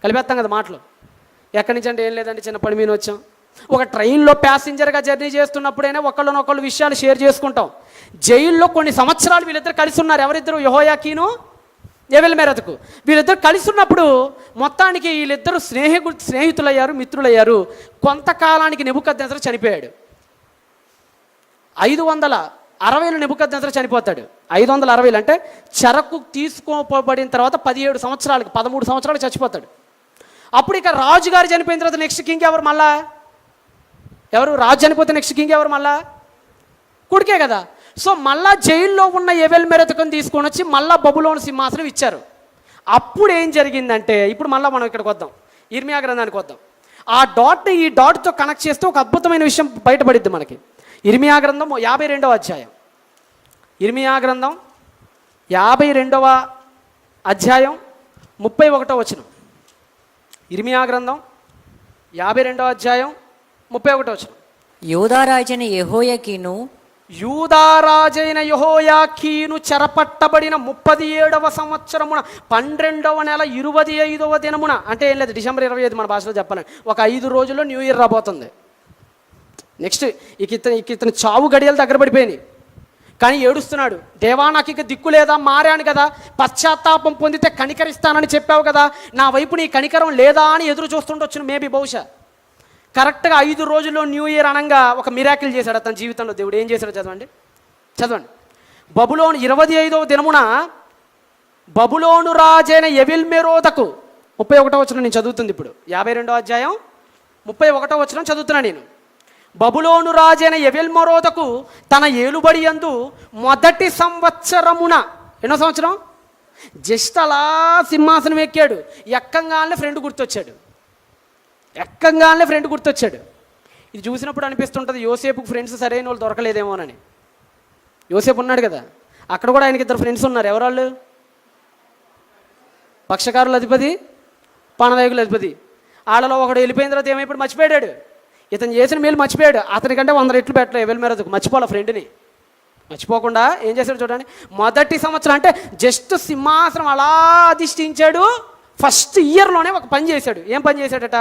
[SPEAKER 3] కలిపేస్తాం కదా మాటలు. ఎక్కడి నుంచి అంటే ఏం లేదంటే చిన్న పని మీద వచ్చాం. ఒక ట్రైన్లో ప్యాసింజర్గా జర్నీ చేస్తున్నప్పుడైనా ఒకళ్ళనొకళ్ళు విషయాలు షేర్ చేసుకుంటాం. జైల్లో కొన్ని సంవత్సరాలు వీళ్ళిద్దరు కలిసి ఉన్నారు. ఎవరిద్దరు? యెహోయాకీను, ఎవెల్ మెరొదకు. వీళ్ళిద్దరు కలిసి ఉన్నప్పుడు మొత్తానికి వీళ్ళిద్దరు స్నేహితులయ్యారు, మిత్రులయ్యారు. కొంతకాలానికి నెబుకద్నెజరు చనిపోయాడు. 560లో నెబుకద్నెజరు చనిపోతాడు. 560 అంటే చెరకు తీసుకోబడిన తర్వాత 17 సంవత్సరాలకి 13 సంవత్సరాలు చచ్చిపోతాడు. అప్పుడు ఇక రాజుగారు చనిపోయిన తర్వాత నెక్స్ట్ కింగ్ ఎవరు? మళ్ళా ఎవరు? రాజు చనిపోతే నెక్స్ట్ కింగ్ ఎవరు? మళ్ళా కొడుకే కదా. సో మళ్ళా జైల్లో ఉన్న ఎవెల్ మెరొదకుని తీసుకొని వచ్చి మళ్ళా బబులోను సింహాసనం ఇచ్చారు. అప్పుడు ఏం జరిగిందంటే, ఇప్పుడు మళ్ళీ మనం ఇక్కడికి వద్దాం, ఇర్మియా గ్రంథానికి వద్దాం. ఆ డాట్ని ఈ డాట్తో కనెక్ట్ చేస్తే ఒక అద్భుతమైన విషయం బయటపడిద్ది మనకి. ఇర్మియా గ్రంథం 52వ అధ్యాయం. ఇర్మియా గ్రంథం 52వ అధ్యాయం 31వ వచనం. ఇర్మియా గ్రంథం 52వ అధ్యాయం 31వ వచనం.
[SPEAKER 4] యూదారాజైన యెహోయాకీను చెరపట్టబడిన 37వ సంవత్సరమున 12వ నెల 25వ దినమున, అంటే ఏం లేదు డిసెంబర్ 25 మన భాషలో చెప్పాలండి. ఒక 5 రోజుల్లో న్యూ ఇయర్ రాబోతుంది.
[SPEAKER 3] నెక్స్ట్ ఇతని చావు గడియలు దగ్గర పడిపోయినాయి. కానీ ఏడుస్తున్నాడు, దేవా నాకు ఇక దిక్కు లేదా, మారాను కదా, పశ్చాత్తాపం పొందితే కనికరిస్తానని చెప్పావు కదా, నా వైపు నీ కనికరం లేదా అని ఎదురు చూస్తుండొచ్చును మేబీ బహుశా. కరెక్ట్గా 5 రోజుల్లో న్యూ ఇయర్ అనంగా ఒక మిరాకిల్ చేశాడు అతని జీవితంలో. దేవుడు ఏం చేశాడో చదవండి. బబులోను 25వ దినమున బబులోను రాజైన ఎవిల్మెరోదకు 31వ వచనం నేను చదువుతుంది ఇప్పుడు, 52వ అధ్యాయం 31వ వచనం చదువుతున్నాను నేను. బబులోను రాజైన ఎవిల్మెరోదకు తన ఏలుబడి యందు మొదటి సంవత్సరమున, ఎన్నో సంవత్సరం, జస్ట్ అలా సింహాసనం ఎక్కాడు, ఎక్కంగానే ఫ్రెండ్ గుర్తొచ్చాడు. ఇది చూసినప్పుడు అనిపిస్తుంటుంది యోసేపుకు ఫ్రెండ్స్ సరైన వాళ్ళు దొరకలేదేమోనని. యోసేపు ఉన్నాడు కదా, అక్కడ కూడా ఆయనకి 2 ఫ్రెండ్స్ ఉన్నారు. ఎవరాళ్ళు? పక్షకారుల అధిపతి, పానదాయకుల అధిపతి. వాళ్ళలో ఒకడు వెళ్ళిపోయిన తర్వాత ఏమైపోయాడు, మర్చిపోయాడు. ఇతను చేసిన మేలు మర్చిపోయాడు. అతనికంటే 100 రెట్లు పెట్టలేదు ఎవిల్మెరోదకు, మర్చిపోవాలి ఫ్రెండ్ని. మర్చిపోకుండా ఏం చేశాడు చూడండి. మొదటి సంవత్సరం అంటే జస్ట్ సింహాసనం అలా అధిష్ఠించాడు. ఫస్ట్ ఇయర్లోనే ఒక పని చేశాడు. ఏం పని చేశాడట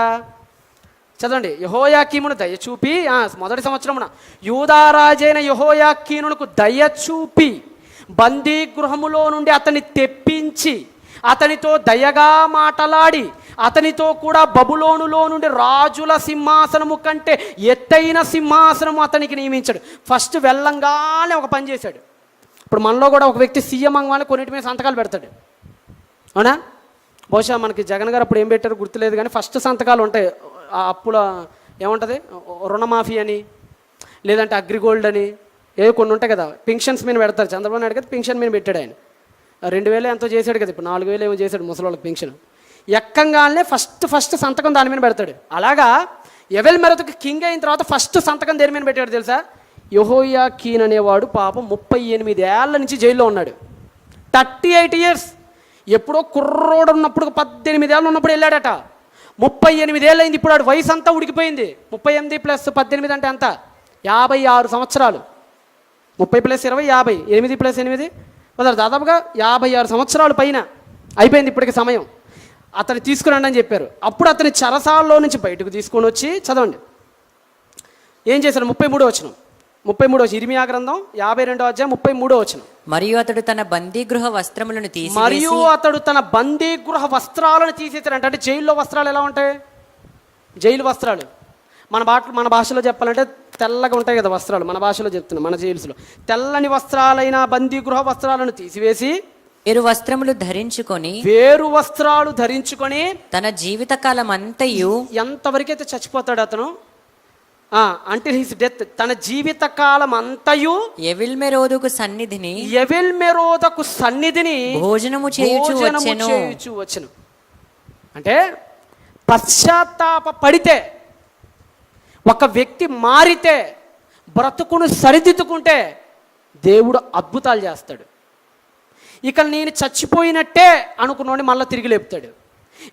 [SPEAKER 3] చదవండి. యెహోయాకీమును దయచూపి, మొదటి సంవత్సరమున యూదారాజైన యెహోయాకీనునకు దయచూపి బందీ గృహములో నుండి అతన్ని తెప్పించి అతనితో దయగా మాటలాడి అతనితో కూడా బబులోనులో నుండి రాజుల సింహాసనము కంటే ఎత్తైన సింహాసనము అతనికి నియమించాడు. ఫస్ట్ వెళ్ళంగానే ఒక పని చేశాడు. ఇప్పుడు మనలో కూడా ఒక వ్యక్తి సీఎం అంగానే కొన్నిటి మీద సంతకాలు పెడతాడు, అవునా? బహుశా మనకి జగన్ గారు అప్పుడు ఏం పెట్టారో గుర్తులేదు, కానీ ఫస్ట్ సంతకాలు ఉంటాయి. ఆ అప్పుల ఏముంటుంది, రుణమాఫీ అని, లేదంటే అగ్రిగోల్డ్ అని, ఏవో కొన్ని ఉంటాయి కదా. పెన్షన్స్ మీద పెడతారు. చంద్రబాబు నాయుడు కదా పెన్షన్ మీద పెట్టాడు ఆయన. 2000 ఎంతో చేశాడు కదా, ఇప్పుడు 4000 ఏమో చేశాడు ముసలోళ్ళకి పెన్షన్. ఎక్కంగానే ఫస్ట్ సంతకం దాని మీద పెడతాడు. అలాగా ఎవిల్మెరోదకు కింగ్ అయిన తర్వాత ఫస్ట్ సంతకం దేని మీద పెట్టాడు తెలుసా? యెహోయాకీన్ అనేవాడు పాపం 38 ఏళ్ల నుంచి జైల్లో ఉన్నాడు. 38 ఇయర్స్. ఎప్పుడో కుర్రోడు ఉన్నప్పుడు 18 ఏళ్ళు ఉన్నప్పుడు వెళ్ళాడట. 38 ఏళ్ళు అయింది. ఇప్పుడు వాడు వయసు అంతా ఉడికిపోయింది. 38 + 18 అంటే ఎంత? 56 సంవత్సరాలు. 30 + 20 50, 8 + 8 దాదాపుగా 56 సంవత్సరాలు పైన అయిపోయింది ఇప్పటికి సమయం. అతన్ని తీసుకురండి అని చెప్పారు. అప్పుడు అతని చెరసాలలో నుంచి బయటకు తీసుకొని వచ్చి చదవండి ఏం చేశారు. 33వ వచనం, ఇర్మియా గ్రంథం 52వ అధ్యాయం 33వ వచనం.
[SPEAKER 4] మరియు అతడు తన బందీగృహ వస్త్రములను
[SPEAKER 3] తీసేశారంట. అంటే జైల్లో వస్త్రాలు ఎలా ఉంటాయి? జైలు వస్త్రాలు మన భాషలో చెప్పాలంటే తెల్లగా ఉంటాయి కదా వస్త్రాలు. మన భాషలో చెప్తున్నాం, మన జైల్స్లో తెల్లని వస్త్రాలైన బందీగృహ వస్త్రాలను తీసివేసి
[SPEAKER 4] వేరు వస్త్రాలు ధరించుకొని తన జీవితకాలం అంతయు,
[SPEAKER 3] ఎంతవరకైతే చచ్చిపోతాడు అతను, అంటే హిస్ డెత్, తన జీవితకాలం అంతయు
[SPEAKER 4] ఎవిల్మెరోదకు
[SPEAKER 3] సన్నిధిని
[SPEAKER 4] భోజనము చేయుచు
[SPEAKER 3] వచ్చెను. అంటే పశ్చాత్తాప పడితే, ఒక వ్యక్తి మారితే, బ్రతుకును సరిదిద్దుకుంటే దేవుడు అద్భుతాలు చేస్తాడు. ఇక నేను చచ్చిపోయినట్టే అనుకున్నోడిని మళ్ళీ తిరిగి లేపుతాడు.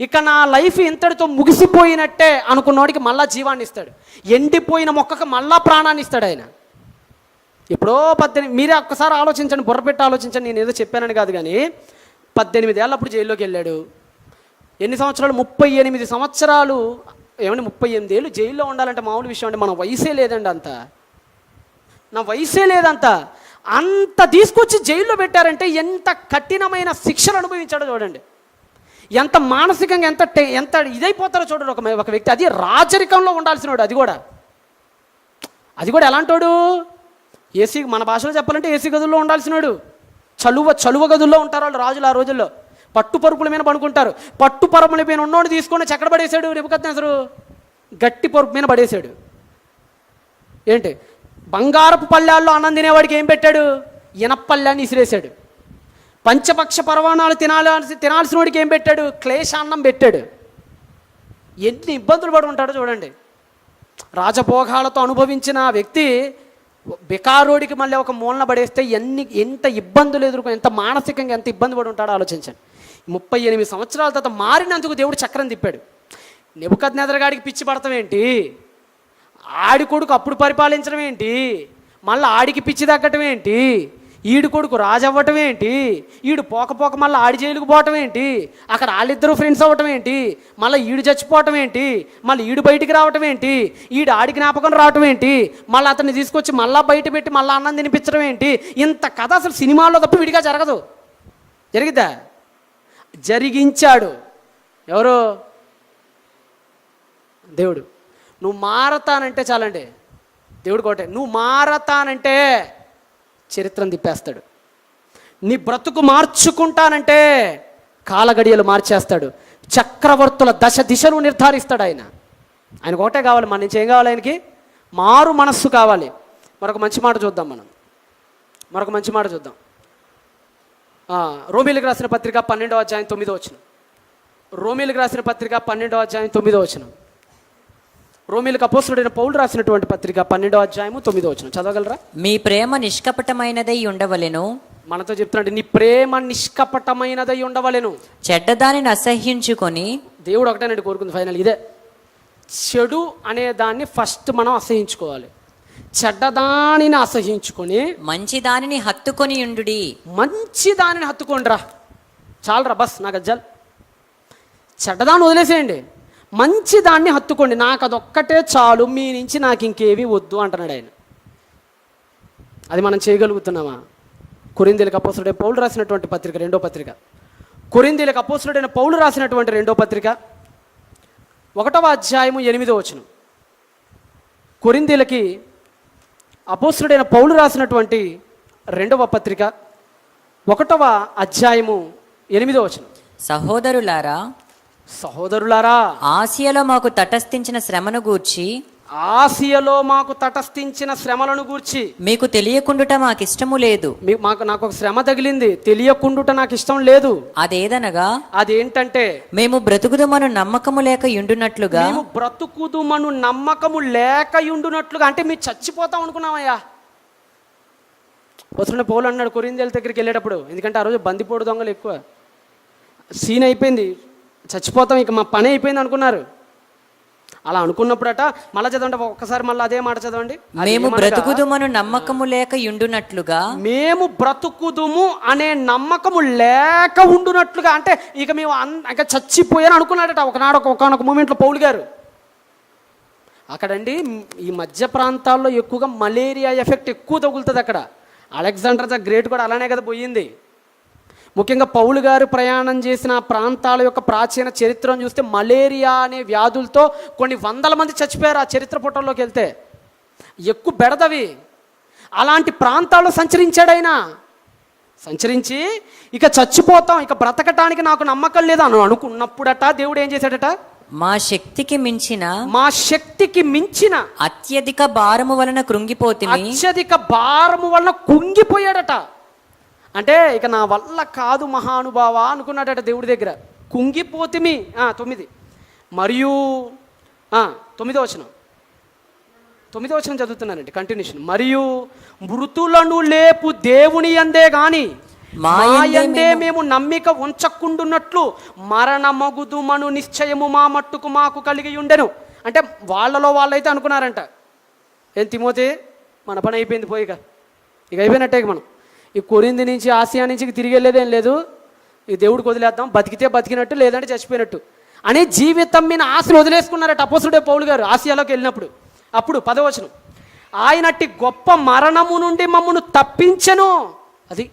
[SPEAKER 3] ఇక నా లైఫ్ ఇంతటితో ముగిసిపోయినట్టే అనుకున్నోడికి మళ్ళా జీవాన్ని ఇస్తాడు. ఎండిపోయిన మొక్కకు మళ్ళా ప్రాణాన్ని ఇస్తాడు ఆయన. ఎప్పుడో 18, మీరే ఒక్కసారి ఆలోచించండి, బుర్ర పెట్టి ఆలోచించండి. నేను ఏదో చెప్పానని కాదు, కానీ 18 ఏళ్ళప్పుడు జైల్లోకి వెళ్ళాడు. ఎన్ని సంవత్సరాలు? 38 సంవత్సరాలు. ఏమంటే 38 ఏళ్ళు జైల్లో ఉండాలంటే మామూలు విషయం అంటే మన వయసే లేదండి, నా వయసే లేదంత. అంత తీసుకొచ్చి జైల్లో పెట్టారంటే ఎంత కఠినమైన శిక్షలు అనుభవించాడో చూడండి. ఎంత మానసికంగా ఎంత ఇదైపోతారో చూడండి ఒక వ్యక్తి. అది రాజరికంలో ఉండాల్సినవాడు. అది కూడా ఎలాంటోడు? ఏసీ, మన భాషలో చెప్పాలంటే ఏసీ గదుల్లో ఉండాల్సినవాడు. చలువ గదుల్లో ఉంటారు వాళ్ళు రాజులు ఆ రోజుల్లో. పట్టు పరుపుల మీద పడుకుంటారు. పట్టు పరుపుల మీద ఉన్నోడు తీసుకొని చెక్కడ పడేశాడు నెబుకద్నెజరు. గట్టి పరుపు మీద పడేశాడు. ఏంటి, బంగారపు పళ్ళాల్లో అన్నం తినేవాడికి ఏం పెట్టాడు? ఇనపళ్ళాన్ని ఇసిరేశాడు. పంచపక్ష పరవాణాలు తినాల్సిన వాడికి ఏం పెట్టాడు? క్లేశాన్నం పెట్టాడు. ఎన్ని ఇబ్బందులు పడి ఉంటాడో చూడండి. రాజభోగాలతో అనుభవించిన వ్యక్తి బికారోడికి మళ్ళీ ఒక మూలన పడేస్తే ఎంత ఇబ్బందులు ఎదుర్కొని, ఎంత మానసికంగా ఎంత ఇబ్బంది పడి ఉంటాడో ఆలోచించండి. 38 సంవత్సరాల తర్వాత మారినందుకు దేవుడు చక్రం తిప్పాడు. నెబుకద్నెజరు గాడికి పిచ్చి పడతాం ఏంటి? ఆడి కొడుకు అప్పుడు పరిపాలించడం ఏంటి? మళ్ళీ ఆడికి పిచ్చి తగ్గటం ఏంటి? ఈడు కొడుకు రాజు అవ్వటం ఏంటి, ఈడు పోక మళ్ళీ ఆడి జైలుకు పోవటం ఏంటి, అక్కడ వాళ్ళిద్దరూ ఫ్రెండ్స్ అవ్వటం ఏంటి, మళ్ళీ ఈడు చచ్చిపోవటం ఏంటి, మళ్ళీ ఈడు బయటికి రావటం ఏంటి, ఈడు ఆడి జ్ఞాపకం రావటం ఏంటి, మళ్ళీ అతన్ని తీసుకొచ్చి మళ్ళీ బయట పెట్టి మళ్ళీ అన్నం తినిపించడం ఏంటి, ఇంత కథ అసలు సినిమాల్లో తప్ప విడిగా జరగదు. జరిగిద్దా? జరిగించాడు. ఎవరు? దేవుడు. నువ్వు మారతానంటే చాలండి, దేవుడు కోటే. నువ్వు మారతానంటే చరిత్రను తిప్పేస్తాడు. నీ బ్రతుకు మార్చుకుంటానంటే కాలగడియలు మార్చేస్తాడు. చక్రవర్తుల దిశను నిర్ధారిస్తాడు ఆయన. ఆయనకు ఒకటే కావాలి, మన నుంచి ఏం కావాలి? ఆయనకి మారు మనస్సు కావాలి. మరొక మంచి మాట చూద్దాం మనం, మరొక మంచి మాట చూద్దాం. రోమీలకు రాసిన పత్రిక 12వ అధ్యాయం 9వ వచనం. రోమీలకు రాసిన పత్రిక 12వ అధ్యాయం 9వ వచనం. రోమీలకు అపోస్తలుడైన పౌలు రాసినటువంటి పత్రిక 12వ అధ్యాయము 9వ వచనం చదవగలరా?
[SPEAKER 4] మీ ప్రేమ నిష్కపటమైనదై ఉండవలెను.
[SPEAKER 3] మనతో చెప్తున్నాడు, నీ ప్రేమ నిష్కపటమైనదై ఉండవలెను.
[SPEAKER 4] చెడ్డదానిని అసహ్యించుకొని.
[SPEAKER 3] దేవుడు ఒకటేనండి కోరుకుంది ఫైనల్, ఇదే. చెడు అనే దాన్ని ఫస్ట్ మనం అసహించుకోవాలి. చెడ్డదానిని అసహించుకొని
[SPEAKER 4] మంచి దానిని హత్తుకొని ఉండుడి.
[SPEAKER 3] మంచి దానిని హత్తుకోండి రా, చాలరా, బస్ నాకు అజ్జాలు. చెడ్డదాన్ని వదిలేసేయండి, మంచి దాన్ని హత్తుకోండి. నాకు అదొక్కటే చాలు, మీ నుంచి నాకు ఇంకేవి వద్దు అంటున్నాడు ఆయన. అది మనం చేయగలుగుతున్నామా? కొరింథీయులకు అపోస్తలుడైన పౌలు రాసినటువంటి పత్రిక, రెండో పత్రిక. కొరింథీయులకు అపోస్తలుడైన పౌలు రాసినటువంటి రెండో పత్రిక 1వ అధ్యాయము 8వ వచనం. కొరింథీయులకి అపోస్తలుడైన పౌలు రాసినటువంటి రెండవ పత్రిక 1వ అధ్యాయము 8వ వచనం.
[SPEAKER 4] సహోదరులారా,
[SPEAKER 3] సహోదరులారా,
[SPEAKER 4] ఆసియాలో మాకు తటస్థించిన శ్రమను గూర్చి,
[SPEAKER 3] ఆసియాలో మాకు తటస్థించిన శ్రమలను గూర్చి
[SPEAKER 4] మీకు తెలియకుండుట మాకు ఇష్టము లేదు.
[SPEAKER 3] నాకు ఒక శ్రమ తగిలింది, తెలియకుండుట నాకు ఇష్టం లేదు.
[SPEAKER 4] అదేదనగా,
[SPEAKER 3] అదేంటంటే
[SPEAKER 4] మేము బ్రతుకుదుమను నమ్మకము లేక యుండునట్లుగా.
[SPEAKER 3] మేము బ్రతుకుదుమను నమ్మకము లేక యుండునట్లుగా అంటే మీరు చచ్చిపోతాం అనుకున్నామయ్యా. వస్తున్న పౌలు అన్నాడు కొరింథీయుల దగ్గరికి వెళ్ళేటప్పుడు, ఎందుకంటే ఆ రోజు బందిపోడు దొంగలు ఎక్కువ. సీన్ అయిపోయింది, చచ్చిపోతాం, ఇక మా పని అయిపోయింది అనుకున్నారు. అలా అనుకున్నప్పుడట మళ్ళా చదవండి, ఒక్కసారి మళ్ళీ అదే మాట చదవండి.
[SPEAKER 4] మేము బ్రతుకుదుమను నమ్మకము లేక యుండునట్లుగా.
[SPEAKER 3] మేము బ్రతుకుదుము అనే నమ్మకము లేక ఉండునట్లుగా అంటే ఇక మేము ఇంకా చచ్చిపోయాను అనుకున్నాడట ఒకనొక మూమెంట్లో పౌలు గారు. అక్కడండి ఈ మధ్య ప్రాంతాల్లో ఎక్కువగా మలేరియా ఎఫెక్ట్ ఎక్కువ తగులుతుంది. అక్కడ అలెగ్జాండర్ ద గ్రేట్ కూడా అలానే కదా పోయింది. ముఖ్యంగా పౌలు గారు ప్రయాణం చేసిన ప్రాంతాల యొక్క ప్రాచీన చరిత్రను చూస్తే మలేరియా అనే వ్యాధులతో కొన్ని వందల మంది చచ్చిపోయారు. ఆ చరిత్ర పుటల్లోకి వెళ్తే ఎక్కువ బెడదవి. అలాంటి ప్రాంతాల్లో సంచరించాడు ఆయన. సంచరించి ఇక చచ్చిపోతాం, ఇక బ్రతకటానికి నాకు నమ్మకం లేదు అని అనుకున్నప్పుడట దేవుడు ఏం చేశాడట?
[SPEAKER 4] మా శక్తికి మించిన అత్యధిక భారము వలన కృంగిపోతిమి.
[SPEAKER 3] అత్యధిక భారము వలన కుంగిపోయాడట. అంటే ఇక నా వల్ల కాదు మహానుభావ అనుకున్నాడట దేవుడి దగ్గర. కుంగిపోతిమి. 9 మరియు 9వ వచనం చదువుతున్నానండి, కంటిన్యూషన్. మరియు మృతులను లేపు దేవుని యందే గాని మా యందే మేము నమ్మిక ఉంచకుండున్నట్లు మరణమగుదుమను నిశ్చయము మా మట్టుకు మాకు కలిగి ఉండెను. అంటే వాళ్ళలో వాళ్ళైతే అనుకున్నారంట, ఏం తిమోతే మన పని అయిపోయింది, పోయిక ఇక అయిపోయినట్టే. మనం ఈ కొరింథీ నుంచి ఆసియా నుంచి తిరిగి వెళ్ళేదేం లేదు, ఈ దేవుడికి వదిలేద్దాం, బతికితే బతికినట్టు లేదంటే చచ్చిపోయినట్టు అనే జీవితం మీద ఆశలు వదిలేసుకున్నారట అపోస్తలుడైన పౌలు గారు ఆసియాలోకి వెళ్ళినప్పుడు. అప్పుడు 10వ వచనం, ఆయనట్టి గొప్ప మరణము నుండి మమ్మను తప్పించెను. అది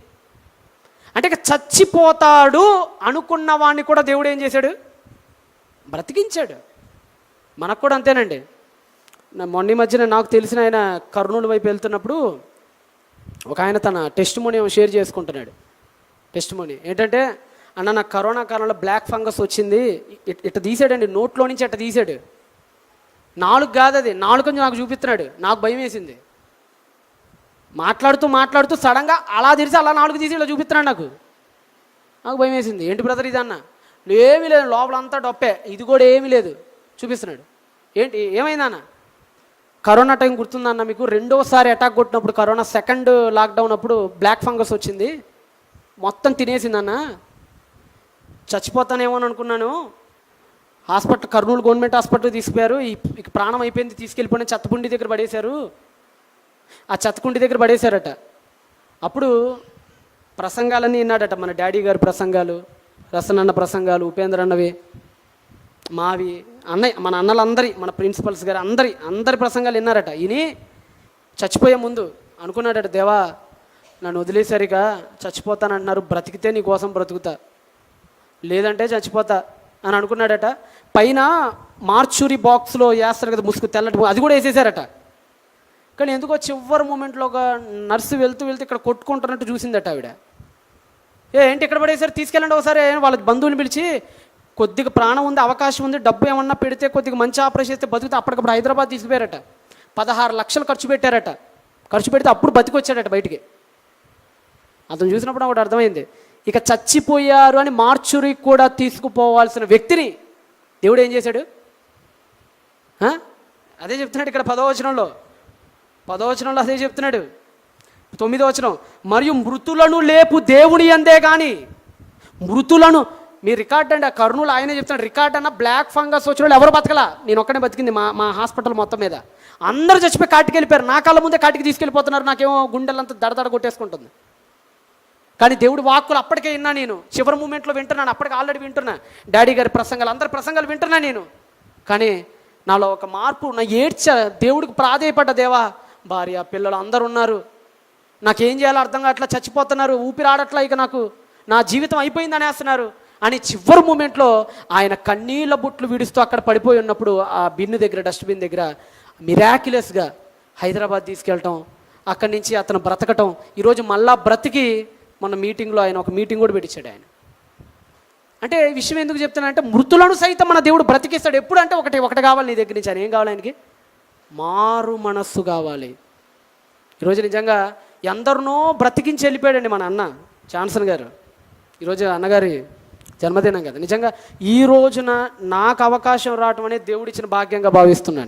[SPEAKER 3] అంటే ఇక చచ్చిపోతాడు అనుకున్న వాడిని కూడా దేవుడు ఏం చేశాడు? బ్రతికించాడు. మనకు కూడా అంతేనండి. మొన్న మధ్యన నాకు తెలిసిన ఆయన కర్నూలు వైపు వెళ్తున్నప్పుడు ఒక ఆయన తన టెస్టిమోనీ షేర్ చేసుకుంటున్నాడు. టెస్టిమోనీ ఏంటంటే, అన్న నాకు కరోనా కాలంలో బ్లాక్ ఫంగస్ వచ్చింది, ఇట్ట తీసాడండి, నోట్లో నుంచి అట్ట తీసాడు. 4 కాదు అది, 4 నాకు చూపిస్తున్నాడు. నాకు భయం వేసింది. మాట్లాడుతూ సడన్గా అలా తెరిచి అలా 4 తీసి ఇలా చూపిస్తున్నాడు. నాకు భయం వేసింది. ఏంటి బ్రదర్ ఇది అన్న? ఏమీ లేదు, లోపలంతా డొప్పే, ఇది కూడా ఏమీ లేదు చూపిస్తున్నాడు. ఏంటి ఏమైందన్న? కరోనా టైం గుర్తుందన్న మీకు? 2వసారి అటాక్ కొట్టినప్పుడు, కరోనా సెకండ్ లాక్డౌన్ అప్పుడు బ్లాక్ ఫంగస్ వచ్చింది, మొత్తం తినేసిందన్న. చచ్చిపోతానేమో అని అనుకున్నాను. హాస్పిటల్, కర్నూలు గవర్నమెంట్ హాస్పిటల్ తీసుకుపోయారు. ఇక ప్రాణం అయిపోయింది, తీసుకెళ్ళిపోయిన చెత్తకుండి దగ్గర పడేశారు. ఆ చెత్తకుండి దగ్గర పడేశారట. అప్పుడు ప్రసంగాలన్నీ విన్నాడట, మన డాడీ గారి ప్రసంగాలు, రసనన్న ప్రసంగాలు, ఉపేంద్ర అన్నవి, మావి, అన్నయ్య, మన అన్నలందరి, మన ప్రిన్సిపల్స్ గారు అందరి ప్రసంగాలు విన్నారట. విని చచ్చిపోయే ముందు అనుకున్నాడట, దేవా నన్ను వదిలేసరిగా చచ్చిపోతానంటున్నారు, బ్రతికితే నీ కోసం బ్రతుకుతా, లేదంటే చచ్చిపోతా అని అనుకున్నాడట. పైన మార్చురీ బాక్స్లో వేస్తారు కదా ముసుగు, తెల్లటి, అది కూడా వేసేసారట. కానీ ఎందుకో చివరి మూమెంట్లో ఒక నర్సు వెళ్తూ ఇక్కడ కొట్టుకుంటున్నట్టు చూసిందట ఆవిడ. ఏంటి ఇక్కడ పడేసారు, తీసుకెళ్ళండి ఒకసారి. వాళ్ళ బంధువుని పిలిచి, కొద్దిగా ప్రాణం ఉంది, అవకాశం ఉంది, డబ్బు ఏమన్నా పెడితే కొద్దిగా మంచి ఆపరేషన్ చేస్తే బతుకుతే, అప్పటికప్పుడు హైదరాబాద్ తీసుకుపోయారట. 16 లక్షలు ఖర్చు పెట్టారట. ఖర్చు పెడితే అప్పుడు బతికొచ్చాడట బయటికి. అతను చూసినప్పుడు ఒకటి అర్థమైంది, ఇక చచ్చిపోయారు అని మార్చురీకి కూడా తీసుకుపోవాల్సిన వ్యక్తిని దేవుడు ఏం చేశాడు? అదే చెప్తున్నాడు ఇక్కడ 10వ వచనంలో అదే చెప్తున్నాడు. 9వ వచనం, మరియు మృతులను లేపు దేవుని అందే కానీ మృతులను, మీ రికార్డ్ అండి, ఆ కర్నూలు ఆయనే చెప్తున్నాడు, రికార్డ్ అన్న బ్లాక్ ఫంగస్ వచ్చిన వాళ్ళు ఎవరు బతకలా, నేను ఒక్కనే బతికింది మా హాస్పిటల్ మొత్తం మీద. అందరూ చచ్చిపోయి కాటికి వెళ్ళిపోయారు, నా కాళ్ళ ముందే కాటికి తీసుకెళ్ళిపోతున్నారు, నాకేమో గుండెలంతా దడదడ కొట్టేసుకుంటుంది. కానీ దేవుడు వాక్కులు అప్పటికే విన్నా, నేను చివరి మూమెంట్లో వింటున్నాను, అప్పటికి ఆల్రెడీ వింటున్నా డాడీ గారి ప్రసంగాలు, అందరి ప్రసంగాలు వింటున్నా నేను. కానీ నాలో ఒక మార్పు, నా ఏడ్చా, దేవుడికి ప్రాధేయపడ్డ, దేవా భార్య పిల్లలు అందరు ఉన్నారు, నాకేం చేయాలో అర్థం కావట్లా, చచ్చిపోతున్నారు, ఊపిరాడట్లా, ఇక నాకు నా జీవితం అయిపోయింది అనేస్తున్నారు అని చివరి మూమెంట్లో ఆయన కన్నీళ్ళ బుట్లు విడుస్తూ అక్కడ పడిపోయి ఉన్నప్పుడు ఆ బిన్ను దగ్గర, డస్ట్బిన్ దగ్గర మిరాక్యులస్గా హైదరాబాద్ తీసుకెళ్ళటం, అక్కడి నుంచి అతను బ్రతకటం, ఈరోజు మళ్ళా బ్రతికి మొన్న మీటింగ్లో ఆయన ఒక మీటింగ్ కూడా పెట్టించాడు ఆయన. అంటే ఈ విషయం ఎందుకు చెప్తున్నానంటే, మృతులను సైతం మన దేవుడు బ్రతికిస్తాడు. ఎప్పుడు అంటే ఒకటి కావాలి నీ దగ్గర నుంచి. ఆయన ఏం కావాలి? ఆయనకి మారు మనస్సు కావాలి. ఈరోజు నిజంగా ఎందరినో బ్రతికించి వెళ్ళిపోయాడండి మన అన్న జాన్సన్ గారు. ఈరోజు అన్నగారి జన్మదినం కదా. నిజంగా ఈ రోజున నాకు అవకాశం రావటం అనేది దేవుడిచ్చిన భాగ్యంగా భావిస్తున్నాను.